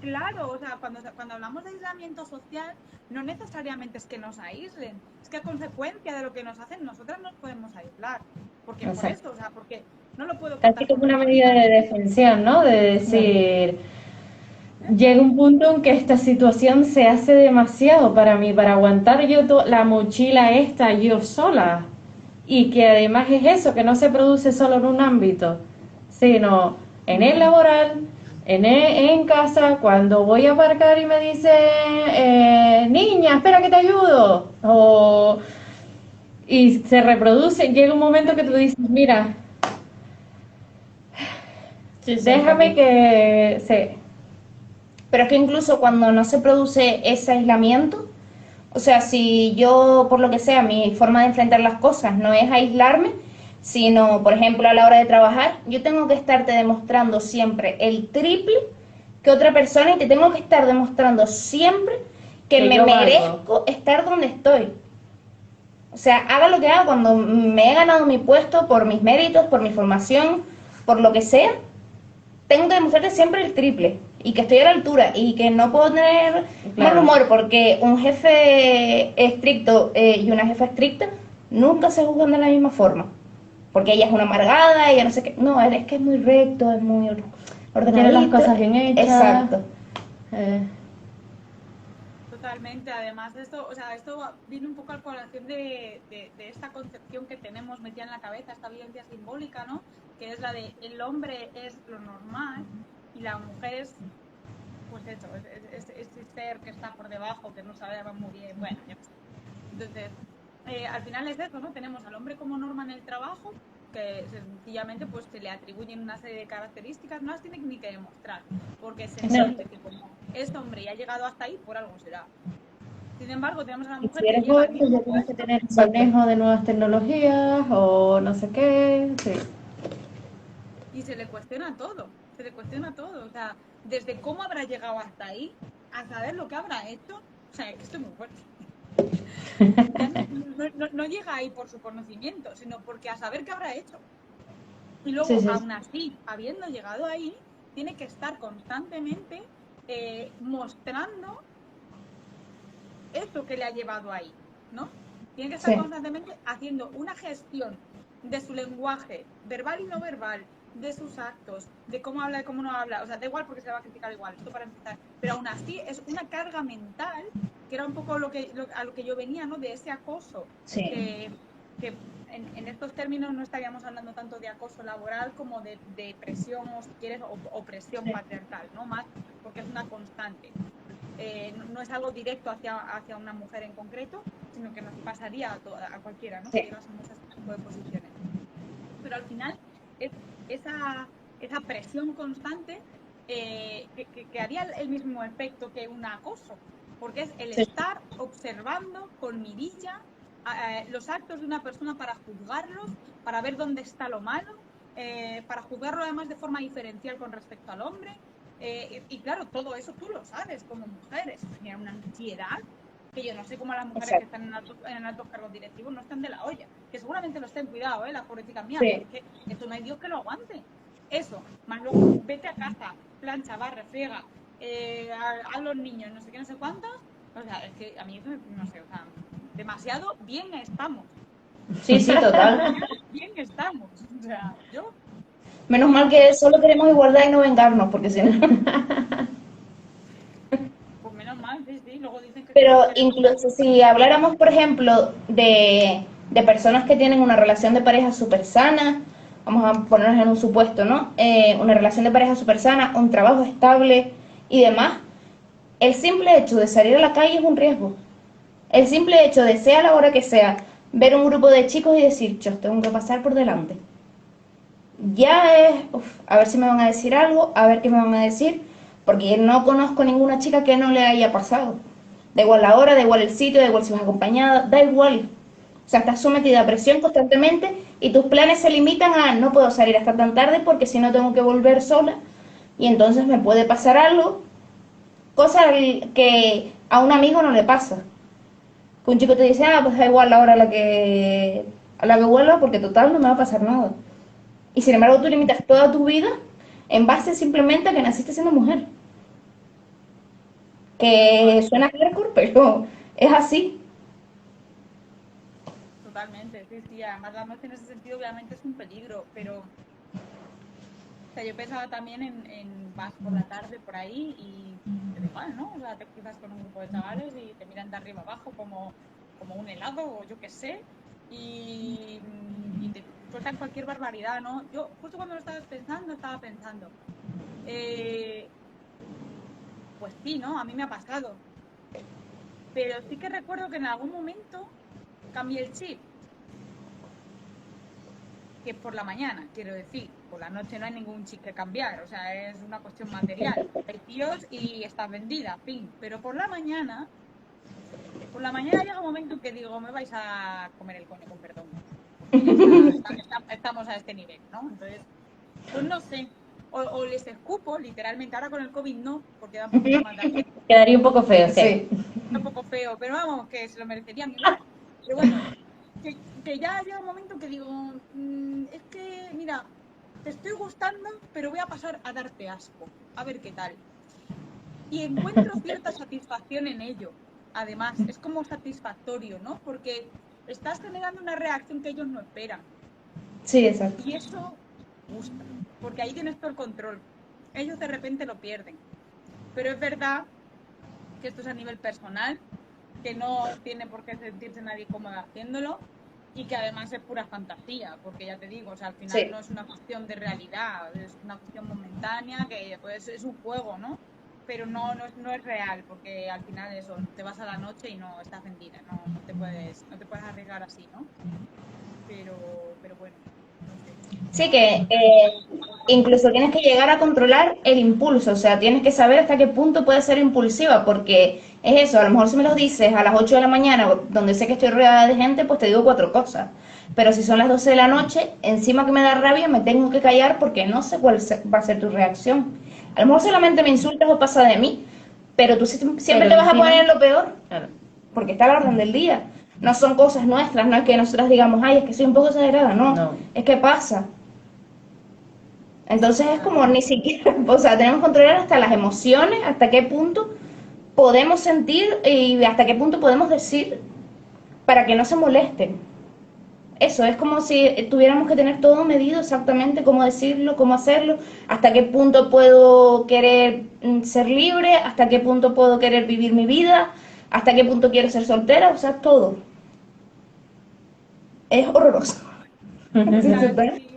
Claro, o sea, cuando hablamos de aislamiento social, no necesariamente es que nos aíslen, es que a consecuencia de lo que nos hacen, nosotras nos podemos aislar. Porque por eso, o sea, porque no lo puedo Casi como una medida de defensión, ¿no? De decir, llega un punto en que esta situación se hace demasiado para mí, para aguantar yo la mochila esta yo sola. Y que además es eso, que no se produce solo en un ámbito, sino en el laboral, en casa, cuando voy a aparcar y me dice, niña, espera que te ayudo, y se reproduce, llega un momento que tú dices, mira, déjame que se... Pero es que incluso cuando no se produce ese aislamiento, o sea, si yo, por lo que sea, mi forma de enfrentar las cosas no es aislarme, sino, por ejemplo, a la hora de trabajar, yo tengo que estarte demostrando siempre el triple que otra persona y te tengo que estar demostrando siempre que me merezco estar donde estoy. O sea, haga lo que haga, cuando me he ganado mi puesto por mis méritos, por mi formación, por lo que sea, tengo que demostrarte siempre el triple y que estoy a la altura y que no puedo tener mal humor porque un jefe estricto y una jefa estricta nunca se juzgan de la misma forma, porque ella es una amargada, ella no sé qué, no, es que es muy recto, es muy ordenadito, tiene las cosas bien hechas. Exacto. Totalmente, además esto, o sea, esto viene un poco a colación de esta concepción que tenemos metida en la cabeza, esta violencia simbólica, ¿no? Que es la de el hombre es lo normal y la mujer es, pues eso, es ese ser que está por debajo, que no sabe muy bien, bueno, ya está. Entonces, al final es eso, ¿no? Tenemos al hombre como norma en el trabajo, que sencillamente pues se le atribuyen una serie de características, no las tiene ni que demostrar, porque se entiende que como este hombre ya ha llegado hasta ahí, por algo será. Sin embargo, tenemos a la mujer que lleva pues ya tienes que tener un manejo de nuevas tecnologías o no sé qué, sí. Y se le cuestiona todo, o sea, desde cómo habrá llegado hasta ahí, a saber lo que habrá hecho, o sea, es que estoy muy fuerte. No llega ahí por su conocimiento, sino porque a saber qué habrá hecho. Y luego, aún así, habiendo llegado ahí, tiene que estar constantemente mostrando esto que le ha llevado ahí, ¿no? Tiene que estar constantemente haciendo una gestión de su lenguaje, verbal y no verbal, de sus actos, de cómo habla, de cómo no habla, o sea, da igual porque se le va a criticar igual, esto para empezar, pero aún así es una carga mental, que era un poco a lo que yo venía, ¿no? De ese acoso, que en estos términos no estaríamos hablando tanto de acoso laboral como de presión, o si quieres, opresión patriarcal, ¿no? Más porque es una constante. No es algo directo hacia una mujer en concreto, sino que nos pasaría a cualquiera, ¿no? Que llegásemos a este tipo de posiciones. Pero al final es esa presión constante que haría el mismo efecto que un acoso, porque es el estar observando con mirilla los actos de una persona para juzgarlos, para ver dónde está lo malo, para juzgarlo además de forma diferencial con respecto al hombre. Y claro, todo eso tú lo sabes como mujeres, genera una ansiedad que yo no sé cómo las mujeres que están en altos cargos directivos no están de la olla, que seguramente lo estén, cuidado, las pobrecicas mías, porque esto no hay Dios que lo aguante. Eso, más luego vete a casa, plancha, barre, friega, a los niños, no sé qué, no sé cuántos, o sea, es que a mí eso, no sé, o sea, demasiado bien estamos. Sí, total. Bien estamos, o sea, yo... Menos mal que solo queremos igualdad y no vengarnos, porque si no... Pues menos mal, sí, luego dicen que... Pero incluso si habláramos, por ejemplo, de personas que tienen una relación de pareja súper sana vamos a ponernos en un supuesto, ¿no? Una relación de pareja súper sana, un trabajo estable y demás, el simple hecho de salir a la calle es un riesgo. El simple hecho de, sea la hora que sea, ver un grupo de chicos y decir, yo tengo que pasar por delante. Ya es, a ver si me van a decir algo, a ver qué me van a decir, porque no conozco ninguna chica que no le haya pasado. Da igual la hora, da igual el sitio, da igual si vas acompañada, da igual. O sea, estás sometida a presión constantemente y tus planes se limitan a no puedo salir hasta tan tarde porque si no tengo que volver sola y entonces me puede pasar algo, cosa que a un amigo no le pasa. Que un chico te dice, pues da igual la hora a la que vuelva porque total no me va a pasar nada. Y sin embargo tú limitas toda tu vida en base simplemente a que naciste siendo mujer. Que suena hardcore, pero es así. Totalmente, sí, sí. Además, la noche en ese sentido obviamente es un peligro, pero o sea, yo pensaba también vas por la tarde por ahí y te da igual, ¿no? O sea, te cruzas con un grupo de chavales y te miran de arriba abajo como un helado o yo qué sé y te sueltan cualquier barbaridad, ¿no? Yo justo cuando lo estaba pensando, pues sí, ¿no? A mí me ha pasado, pero sí que recuerdo que en algún momento cambié el chip. Que por la mañana, quiero decir, por la noche no hay ningún chip que cambiar, o sea, es una cuestión material. Hay tíos y estás vendida, fin. Pero por la mañana llega un momento en que digo, me vais a comer el coño, con perdón. Estamos a este nivel, ¿no? Entonces, pues no sé. O les escupo, literalmente, ahora con el COVID no, porque da un poquito más de asco. Quedaría un poco feo, sí. Un poco feo, pero vamos, que se lo merecerían igual. Pero bueno, que ya llega un momento que digo, es que, mira, te estoy gustando, pero voy a pasar a darte asco, a ver qué tal. Y encuentro cierta satisfacción en ello. Además, es como satisfactorio, ¿no? Porque estás generando una reacción que ellos no esperan. Sí, exacto. Y eso gusta, porque ahí tienes todo el control. Ellos de repente lo pierden. Pero es verdad que esto es a nivel personal, que no tiene por qué sentirse nadie cómoda haciéndolo y que además es pura fantasía, porque ya te digo, o sea, al final no es una cuestión de realidad, es una cuestión momentánea, que pues, es un juego, ¿no? Pero no es real, porque al final eso, te vas a la noche y no estás vendida, no te puedes arriesgar así, ¿no? Pero bueno, no sé. Sí, que incluso tienes que llegar a controlar el impulso, o sea, tienes que saber hasta qué punto puedes ser impulsiva, porque es eso, a lo mejor si me lo dices a las 8 de la mañana, donde sé que estoy rodeada de gente, pues te digo 4 cosas. Pero si son las 12 de la noche, encima que me da rabia, me tengo que callar porque no sé cuál va a ser tu reacción. A lo mejor solamente me insultas o pasa de mí, pero tú siempre te vas a poner en lo peor, Claro. porque está a la orden del día. No son cosas nuestras, no es que nosotras digamos, ay, es que soy un poco exagerada, no. Es que pasa. Entonces es como ni siquiera, o sea, tenemos que controlar hasta las emociones, hasta qué punto podemos sentir y hasta qué punto podemos decir para que no se molesten. Eso, es como si tuviéramos que tener todo medido exactamente, cómo decirlo, cómo hacerlo, hasta qué punto puedo querer ser libre, hasta qué punto puedo querer vivir mi vida, hasta qué punto quiero ser soltera, o sea, todo. Es horroroso.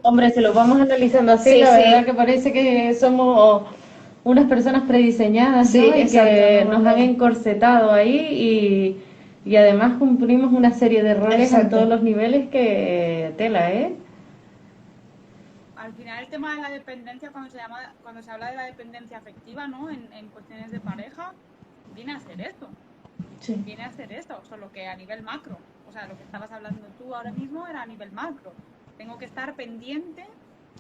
Hombre, si lo vamos analizando así, Sí, la sí. verdad que parece que somos unas personas prediseñadas, ¿no? Sí, Y que exacto. nos han encorsetado ahí y además cumplimos una serie de roles en Exacto. todos los niveles que tela, ¿eh? Al final el tema de la dependencia, cuando se habla de la dependencia afectiva, ¿no? En cuestiones de pareja, viene a ser esto. Sí. Viene a ser esto, solo que a nivel macro. O sea, lo que estabas hablando tú ahora mismo era a nivel macro. Tengo que estar pendiente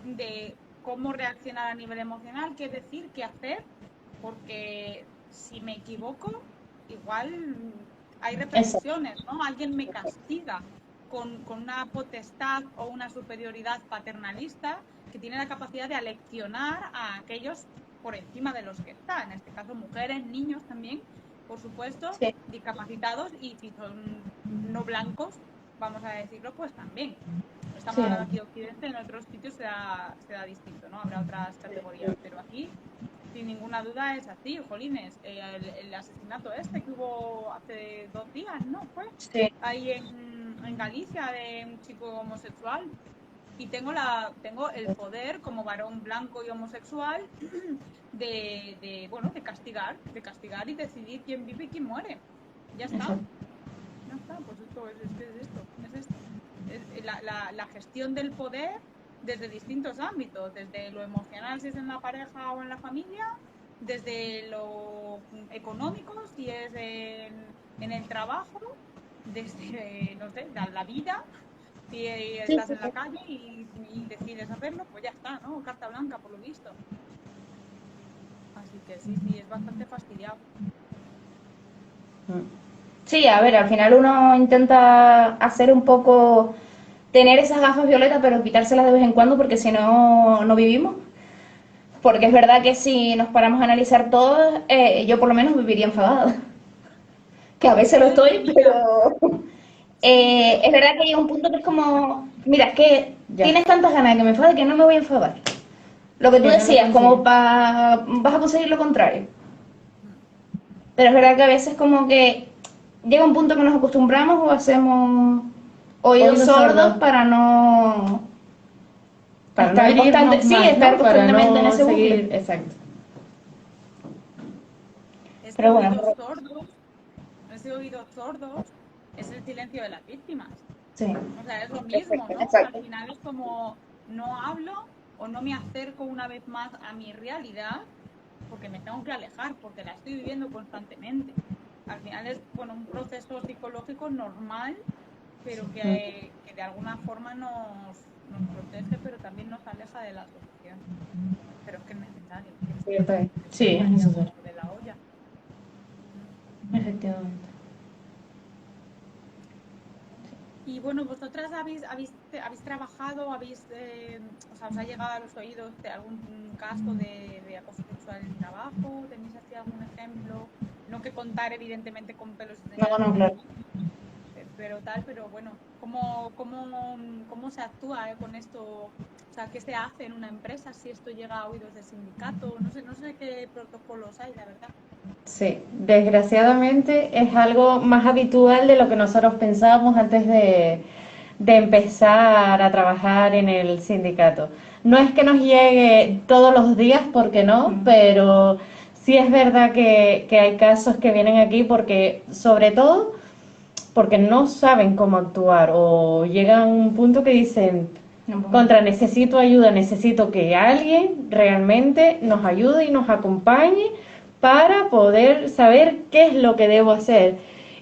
de cómo reaccionar a nivel emocional, qué decir, qué hacer, porque si me equivoco, igual hay repercusiones, ¿no? Alguien me castiga con una potestad o una superioridad paternalista que tiene la capacidad de aleccionar a aquellos por encima de los que están, en este caso mujeres, niños también, por supuesto, Sí. discapacitados y si son no blancos, vamos a decirlo, pues también. Estamos Sí. hablando aquí de Occidente, en otros sitios será distinto, ¿no? Habrá otras categorías, pero aquí, sin ninguna duda, es así, jolines. El asesinato este que hubo hace 2 días, ¿no? Fue Sí. ahí en Galicia de un chico homosexual. y tengo el poder como varón blanco y homosexual de castigar y decidir quién vive y quién muere. Ya está. Ya está, pues esto es esto. Es la gestión del poder desde distintos ámbitos, desde lo emocional si es en la pareja o en la familia, desde lo económico si es en el trabajo, desde, no sé, la vida, si estás en la calle y decides hacerlo, pues ya está, ¿no? Carta blanca, por lo visto. Así que sí, es bastante fastidiado. Sí, a ver, al final uno intenta hacer un poco, tener esas gafas violetas, pero quitárselas de vez en cuando porque si no, no vivimos. Porque es verdad que si nos paramos a analizar todo, yo por lo menos viviría enfadada. Que a veces lo estoy, pero es verdad que llega un punto que es como, mira, es que tienes tantas ganas de que me enfade que no me voy a enfadar. Lo que tú decías, como vas a conseguir lo contrario. Pero es verdad que a veces como que llega un punto que nos acostumbramos o hacemos oídos sordos para no estar constantemente en ese bucle. Exacto. Ese oídos sordos es el silencio de las víctimas. Sí. O sea, es lo mismo, ¿no? Al final es como no hablo o no me acerco una vez más a mi realidad porque me tengo que alejar, porque la estoy viviendo constantemente. Al final es un proceso psicológico normal, pero que de alguna forma nos protege, pero también nos aleja de la solución. Pero es que es necesario. Sí, es necesario. De la olla. Efectivamente. Y bueno, vosotras habéis trabajado, os ha llegado a los oídos de algún caso de acoso sexual en el trabajo, ¿tenéis así algún ejemplo? No que contar evidentemente con pelos de No, claro. Pero bueno, ¿cómo se actúa con esto? O sea, ¿qué se hace en una empresa si esto llega a oídos del sindicato? No sé qué protocolos hay, la verdad. Sí, desgraciadamente es algo más habitual de lo que nosotros pensábamos antes de empezar a trabajar en el sindicato. No es que nos llegue todos los días, porque no, pero sí es verdad que hay casos que vienen aquí porque, sobre todo, porque no saben cómo actuar o llegan a un punto que dicen, necesito ayuda, necesito que alguien realmente nos ayude y nos acompañe para poder saber qué es lo que debo hacer.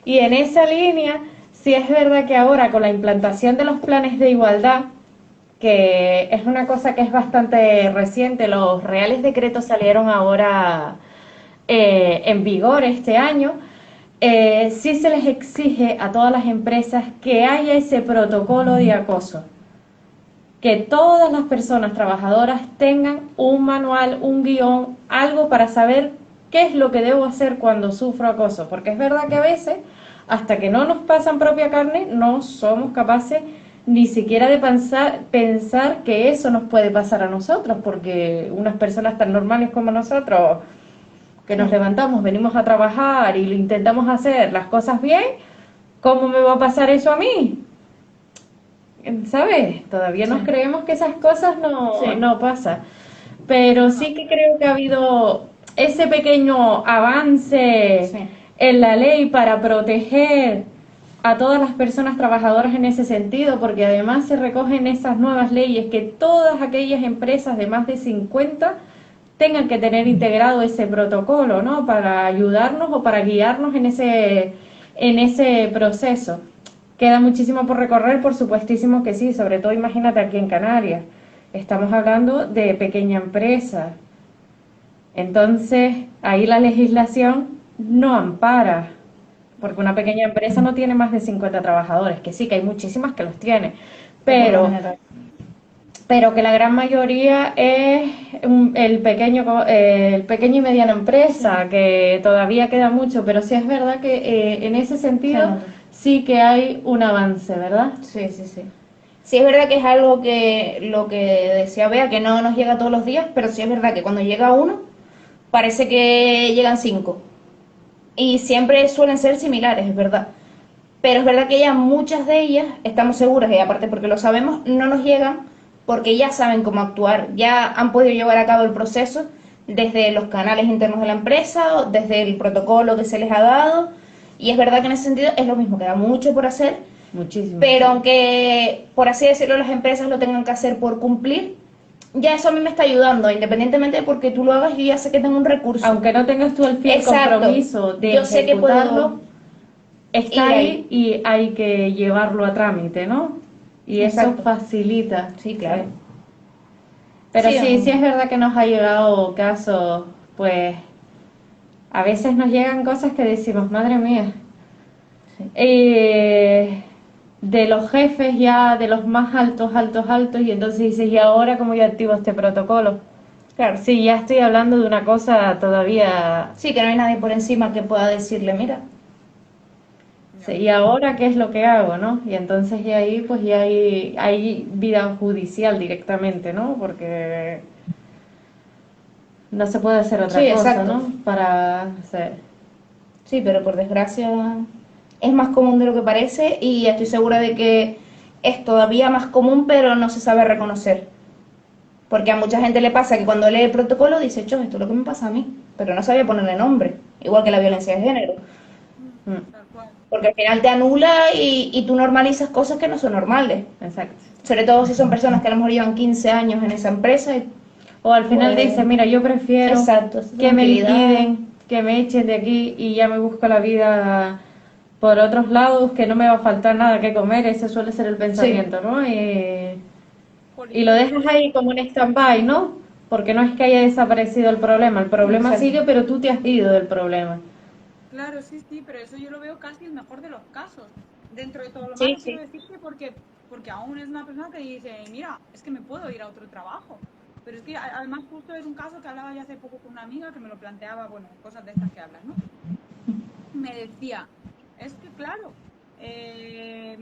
Y en esa línea, sí es verdad que ahora con la implantación de los planes de igualdad, que es una cosa que es bastante reciente, los reales decretos salieron ahora en vigor este año, sí se les exige a todas las empresas que haya ese protocolo de acoso, que todas las personas trabajadoras tengan un manual, un guión, algo para saber qué es lo que debo hacer cuando sufro acoso, porque es verdad que a veces, hasta que no nos pasan propia carne, no somos capaces ni siquiera de pensar que eso nos puede pasar a nosotros, porque unas personas tan normales como nosotros, que nos levantamos, venimos a trabajar y lo intentamos hacer las cosas bien, ¿cómo me va a pasar eso a mí? ¿Sabes? Todavía nos creemos que esas cosas no pasan. Pero sí que creo que ha habido ese pequeño avance en la ley para proteger a todas las personas trabajadoras en ese sentido, porque además se recogen esas nuevas leyes que todas aquellas empresas de más de 50 tengan que tener integrado ese protocolo, ¿no? Para ayudarnos o para guiarnos en ese proceso. Queda muchísimo por recorrer, por supuestísimo que sí, sobre todo imagínate aquí en Canarias. Estamos hablando de pequeña empresa. Entonces, ahí la legislación no ampara, porque una pequeña empresa no tiene más de 50 trabajadores, que sí, que hay muchísimas que los tiene, pero que la gran mayoría es el pequeño y mediana empresa, que todavía queda mucho, pero sí es verdad que en ese sentido sí que hay un avance, ¿verdad? Sí. Sí es verdad que es algo que lo que decía Bea, que no nos llega todos los días, pero sí es verdad que cuando llega uno, parece que llegan 5. Y siempre suelen ser similares, es verdad. Pero es verdad que ya muchas de ellas, estamos seguras, y aparte porque lo sabemos, no nos llegan porque ya saben cómo actuar, ya han podido llevar a cabo el proceso desde los canales internos de la empresa, desde el protocolo que se les ha dado, y es verdad que en ese sentido es lo mismo, queda mucho por hacer, Muchísimo. pero aunque, por así decirlo, las empresas lo tengan que hacer por cumplir, ya eso a mí me está ayudando, independientemente de porque tú lo hagas, yo ya sé que tengo un recurso. Aunque no tengas tú el fiel Exacto. compromiso de Yo sé que ejecutarlo, puedo está ir ahí y hay que llevarlo a trámite, ¿no? Y eso Exacto. facilita. Sí, claro. Pero Sí, sí, sí es verdad que nos ha llegado casos, pues a veces nos llegan cosas que decimos, madre mía. sí. De los jefes ya, de los más altos, altos, altos, y entonces dices, ¿y ahora cómo yo activo este protocolo? Claro. Sí, ya estoy hablando de una cosa todavía. Sí, que no hay nadie por encima que pueda decirle, mira, Sí, ¿y ahora qué es lo que hago, no? Y entonces ya ahí, pues ya hay vida judicial directamente, ¿no? Porque no se puede hacer otra sí, cosa, exacto. ¿no? Para hacer. Sí, pero por desgracia es más común de lo que parece y estoy segura de que es todavía más común, pero no se sabe reconocer. Porque a mucha gente le pasa que cuando lee el protocolo dice, esto es lo que me pasa a mí, pero no sabía ponerle nombre, igual que la violencia de género. Tal cual. Porque al final te anula y tú normalizas cosas que no son normales. Exacto. Sobre todo si son personas que a lo mejor llevan 15 años en esa empresa. O al final Pues, dice, mira, yo prefiero exacto, esa que me tranquilidad. liquiden, que me echen de aquí y ya me busco la vida por otros lados, que no me va a faltar nada que comer, ese suele ser el pensamiento, ¿no? Y lo dejas ahí como un stand-by, ¿no? Porque no es que haya desaparecido el problema Exacto. sigue, pero tú te has ido del problema. Claro, sí, sí, pero eso yo lo veo casi el mejor de los casos. Dentro de todo lo Sí, malo, quiero sí. decir que porque aún es una persona que dice, mira, es que me puedo ir a otro trabajo. Pero es que además justo es un caso que hablaba ya hace poco con una amiga que me lo planteaba, bueno, cosas de estas que hablas, ¿no? Me decía, es que claro, eh,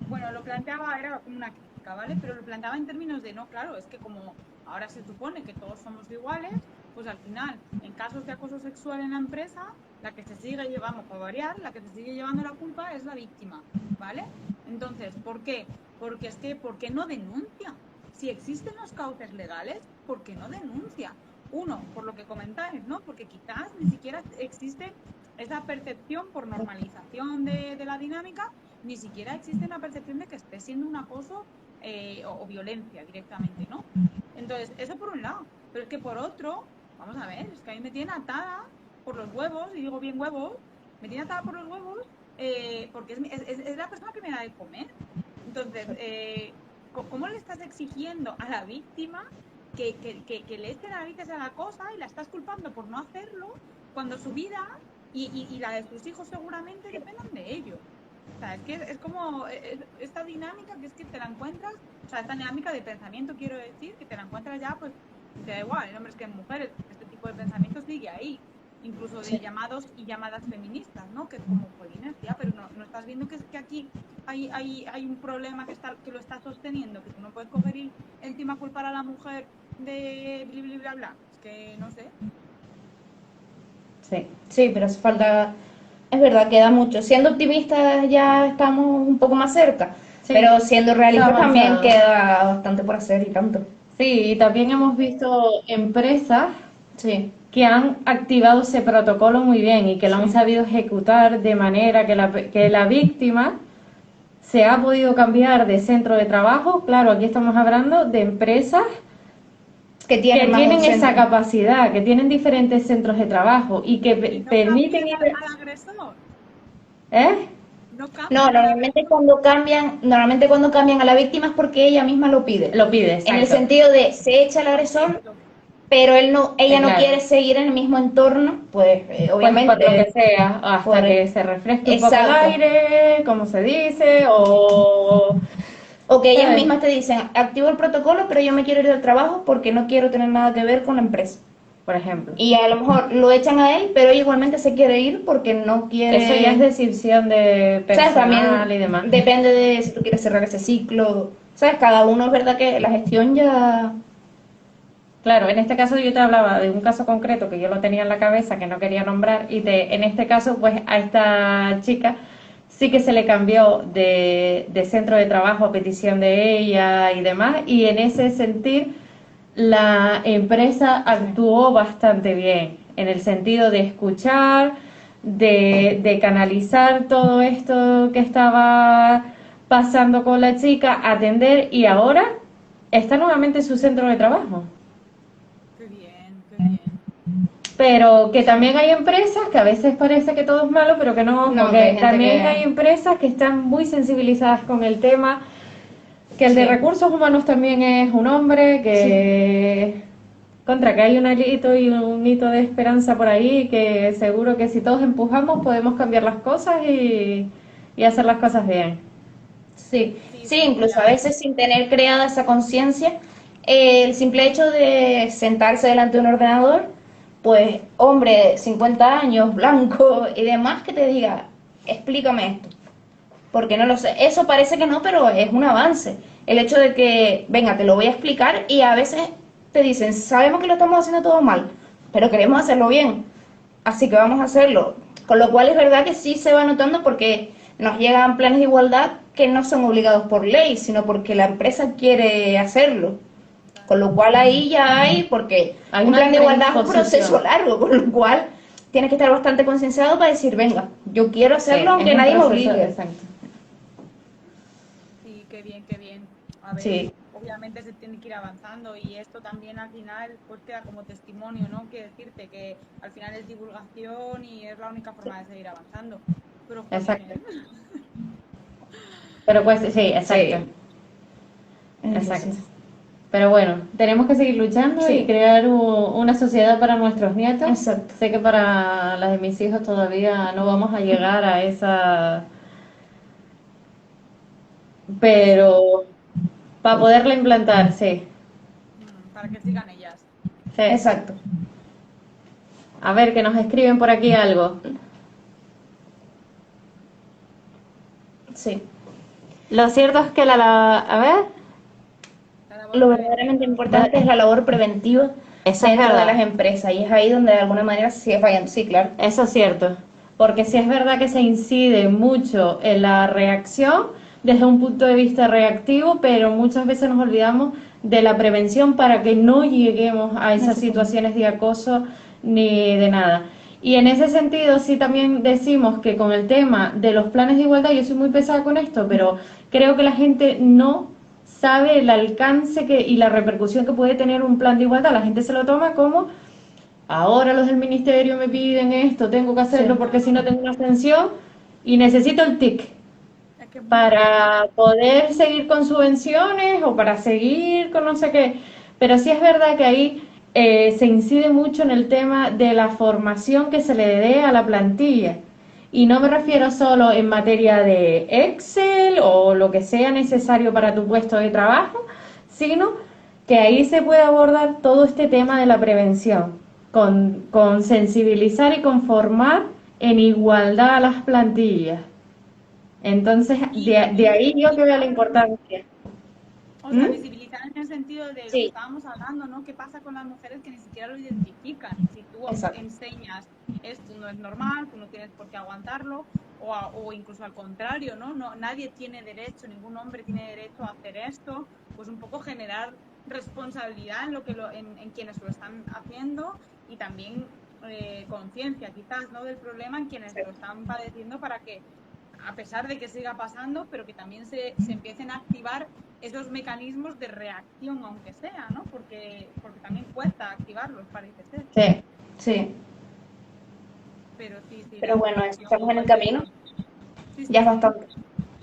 bueno, lo planteaba, era como una crítica, ¿vale? Pero lo planteaba en términos de, no, claro, es que como ahora se supone que todos somos iguales, pues al final, en casos de acoso sexual en la empresa, la que se sigue llevando, para variar, la que se sigue llevando la culpa es la víctima, ¿vale? Entonces, ¿por qué? Porque es que, ¿por qué no denuncia? Si existen los cauces legales, ¿por qué no denuncia? Uno, por lo que comentáis, ¿no? Porque quizás ni siquiera existe esa percepción por normalización de la dinámica, ni siquiera existe una percepción de que esté siendo un acoso o violencia directamente, ¿no? Entonces, eso por un lado. Pero es que por otro, vamos a ver, es que a mí me tiene atada por los huevos, y digo bien huevos, me tiene atada por los huevos porque es la persona que me da de comer. Entonces, ¿cómo le estás exigiendo a la víctima que le eche narices a la cosa y la estás culpando por no hacerlo cuando su vida y la de sus hijos seguramente dependan de ello? O sea, es que es como esta dinámica que es que te la encuentras, o sea, esta dinámica de pensamiento, quiero decir, que te la encuentras ya, pues, te da igual, en hombres que en mujeres, este tipo de pensamiento sigue ahí, incluso de llamados y llamadas feministas, ¿no? Que es como, jolines, ya, pero no estás viendo que es que aquí hay un problema que lo está sosteniendo, que tú no puedes coger y encima culpar a la mujer de bla, bla, bla, bla. Es que, no sé. Sí. Sí, pero hace falta, es verdad, queda mucho. Siendo optimistas ya estamos un poco más cerca, Sí, pero siendo realistas está también avanzado. queda bastante por hacer y tanto. Sí, y también hemos visto empresas Sí, que han activado ese protocolo muy bien y que lo han sí. sabido ejecutar de manera que la víctima se ha podido cambiar de centro de trabajo. Claro, aquí estamos hablando de empresas Que que tienen más de un tienen esa centro. capacidad, que tienen diferentes centros de trabajo y que Y no permiten cambian ir... al agresor. ¿Eh? No No, cambian al agresor. normalmente cuando cambian a la víctima es porque ella misma lo pide. Lo pide, En el exacto. sentido de se echa al agresor, Perfecto. pero ella no Claro. quiere seguir en el mismo entorno, pues Pues por lo que obviamente, sea, hasta por que se refresque un poco el exacto. aire, como se dice, o... O que ellas ¿sabes? mismas te dicen, activo el protocolo, pero yo me quiero ir del trabajo porque no quiero tener nada que ver con la empresa. Por ejemplo. Y a lo mejor lo echan a él, pero ella igualmente se quiere ir porque no Eso ya es quiere... decisión de ¿Sabes? personal y También demás. depende de si tú quieres cerrar ese ciclo. ¿Sabes? Cada uno es verdad que la gestión ya... Claro, en este caso yo te hablaba de un caso concreto que yo lo tenía en la cabeza, que no quería nombrar, y en este caso, pues a esta chica sí que se le cambió de centro de trabajo a petición de ella y demás, y en ese sentir la empresa actuó bastante bien, en el sentido de escuchar, de canalizar todo esto que estaba pasando con la chica, atender, y ahora está nuevamente en su centro de trabajo. Qué bien, qué bien. Pero que también hay empresas que a veces parece que todo es malo, pero que no, No, que porque hay gente también hay que... empresas que están muy sensibilizadas con el tema, que el de Sí, recursos humanos también es un hombre, sí. que contra que hay un alito y un hito de esperanza por ahí, que seguro que si todos empujamos podemos cambiar las cosas y hacer las cosas bien. Sí, Sí, sí, sí, incluso a veces sin tener creada esa conciencia, el simple hecho de sentarse delante de un ordenador, pues hombre, de 50 años, blanco y demás, que te diga, explícame esto, porque no lo sé. Eso parece que no, pero es un avance. El hecho de que, venga, te lo voy a explicar y a veces te dicen, sabemos que lo estamos haciendo todo mal, pero queremos hacerlo bien, así que vamos a hacerlo. Con lo cual es verdad que sí se va notando porque nos llegan planes de igualdad que no son obligados por ley, sino porque la empresa quiere hacerlo. Con lo cual ahí ya hay, porque Hay un una plan de igualdad es un proceso predisposición. largo, con lo cual tienes que estar bastante concienciado para decir, venga, yo quiero Sí, hacerlo es aunque un nadie me proceso, obligue. exacto. sí, qué bien, qué bien. A ver, Sí, obviamente se tiene que ir avanzando y esto también al final pues queda como testimonio, ¿no? Que decirte que al final es divulgación y es la única forma de seguir avanzando. Pero Exacto. jolines, Pero pues sí, exacto, sí. exacto. Entonces, Pero bueno, tenemos que seguir luchando y sí, crear una sociedad para nuestros nietos. exacto. Sé que para las de mis hijos todavía no vamos a llegar a esa, pero sí, pero para poderla implantar, sí. para que sigan ellas. Sí. Exacto. A ver, que nos escriben por aquí algo. Sí. Lo cierto es que a ver, La labor Lo verdaderamente preventiva. importante es la labor preventiva eso es dentro de las verdad. empresas y es ahí donde de alguna manera se sigue fallando. Sí, claro. Eso es cierto, porque sí es verdad que se incide mucho en la reacción desde un punto de vista reactivo, pero muchas veces nos olvidamos de la prevención para que no lleguemos a esas Exactamente. situaciones de acoso ni de nada. Y en ese sentido sí también decimos que con el tema de los planes de igualdad, yo soy muy pesada con esto, pero creo que la gente no sabe el alcance y la repercusión que puede tener un plan de igualdad. La gente se lo toma como: ahora los del ministerio me piden esto, tengo que hacerlo Sí, porque si no tengo una sanción y necesito el TIC Es que es muy fuerte. para poder seguir con subvenciones o para seguir con no sé qué. Pero sí es verdad que ahí se incide mucho en el tema de la formación que se le dé a la plantilla. Y no me refiero solo en materia de Excel o lo que sea necesario para tu puesto de trabajo, sino que ahí se puede abordar todo este tema de la prevención, con sensibilizar y conformar en igualdad a las plantillas. Entonces, de Y ahí yo que veo la visibilizar, ¿no? importancia. O sea, ¿Mm? visibilizar en el sentido de lo que Sí, estábamos hablando, ¿no? ¿Qué pasa con las mujeres que ni siquiera lo identifican? Si tú exacto. enseñas esto no es normal, tú no tienes por qué aguantarlo, o incluso al contrario, ¿no? No, nadie tiene derecho, ningún hombre tiene derecho a hacer esto, pues un poco generar responsabilidad en, en quienes lo están haciendo y también conciencia quizás, ¿no? Del problema en quienes lo están padeciendo para que a pesar de que siga pasando, pero que también se empiecen a activar esos mecanismos de reacción, aunque sea, ¿no? Porque también cuesta activarlos, parece ser. Sí. Sí, Pero sí, sí, pero la bueno, prevención, estamos en el pues camino, eso. Sí, ya sí, es sí. bastante.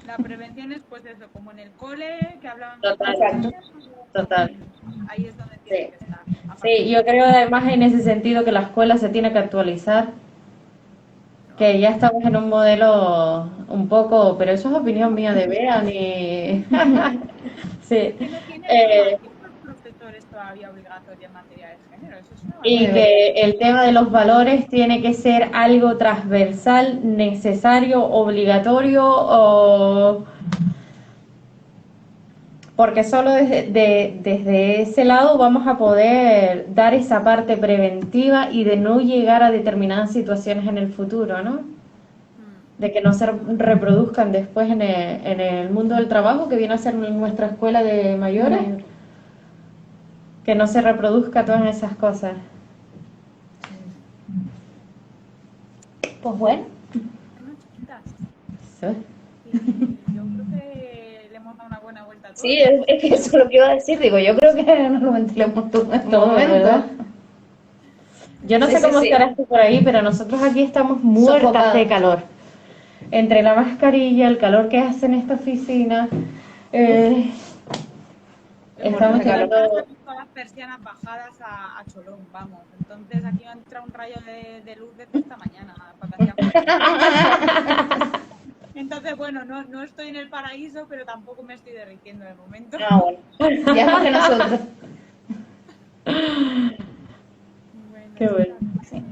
La prevención es pues eso, como en el cole, que hablaban Total, Exacto. antes, total. ahí es donde tiene Sí. que estar, a partir Sí, de yo ahí. creo además en ese sentido que la escuela se tiene que actualizar, que ya estamos en un modelo un poco, pero eso es opinión mía de Bea, ni... Sí. Es que no tienen Eh, formación los profesores todavía obligatoria en materia de género, eso es una y barbaridad. Debería. que el tema de los valores tiene que ser algo transversal, necesario, obligatorio, o porque solo desde ese lado vamos a poder dar esa parte preventiva y de no llegar a determinadas situaciones en el futuro, ¿no? de que no se reproduzcan después en el mundo del trabajo, que viene a ser nuestra escuela de mayores, que no se reproduzca todas esas cosas. Pues bueno, Bueno, chiquitas, Sí. yo creo que le hemos dado una buena vuelta a todo. sí, es que eso es lo que iba a decir. Digo, yo creo que no lo ventilamos todo en este Todo, momento. ¿verdad? Yo no Sí, sé sí, cómo sí. estarás tú por ahí, pero nosotros aquí estamos muertas Sofocadas. de calor. Entre la mascarilla, el calor que hace en esta oficina, estamos de calor. teniendo... Están todas las persianas bajadas a cholón, vamos. Entonces aquí va a entrar un rayo de luz desde esta mañana, cuando hacía frío. Entonces, bueno, no estoy en el paraíso, pero tampoco me estoy derritiendo de momento. Ah, bueno. Ya más que nosotros. Bueno, Qué bueno. chicas,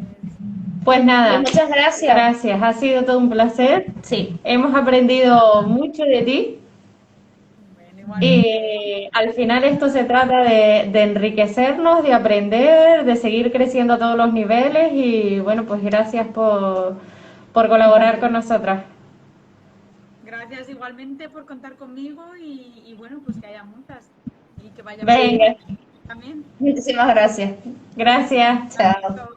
Pues nada, Pues muchas gracias. gracias, ha sido todo un placer. Sí. Hemos aprendido mucho de ti. bueno, igualmente. Y al final esto se trata de enriquecernos, de aprender, de seguir creciendo a todos los niveles y bueno, pues gracias por colaborar con nosotras. Gracias igualmente por contar conmigo y bueno, pues que haya muchas y que vaya Venga, bien también. Muchísimas gracias. gracias. Chao. Chao.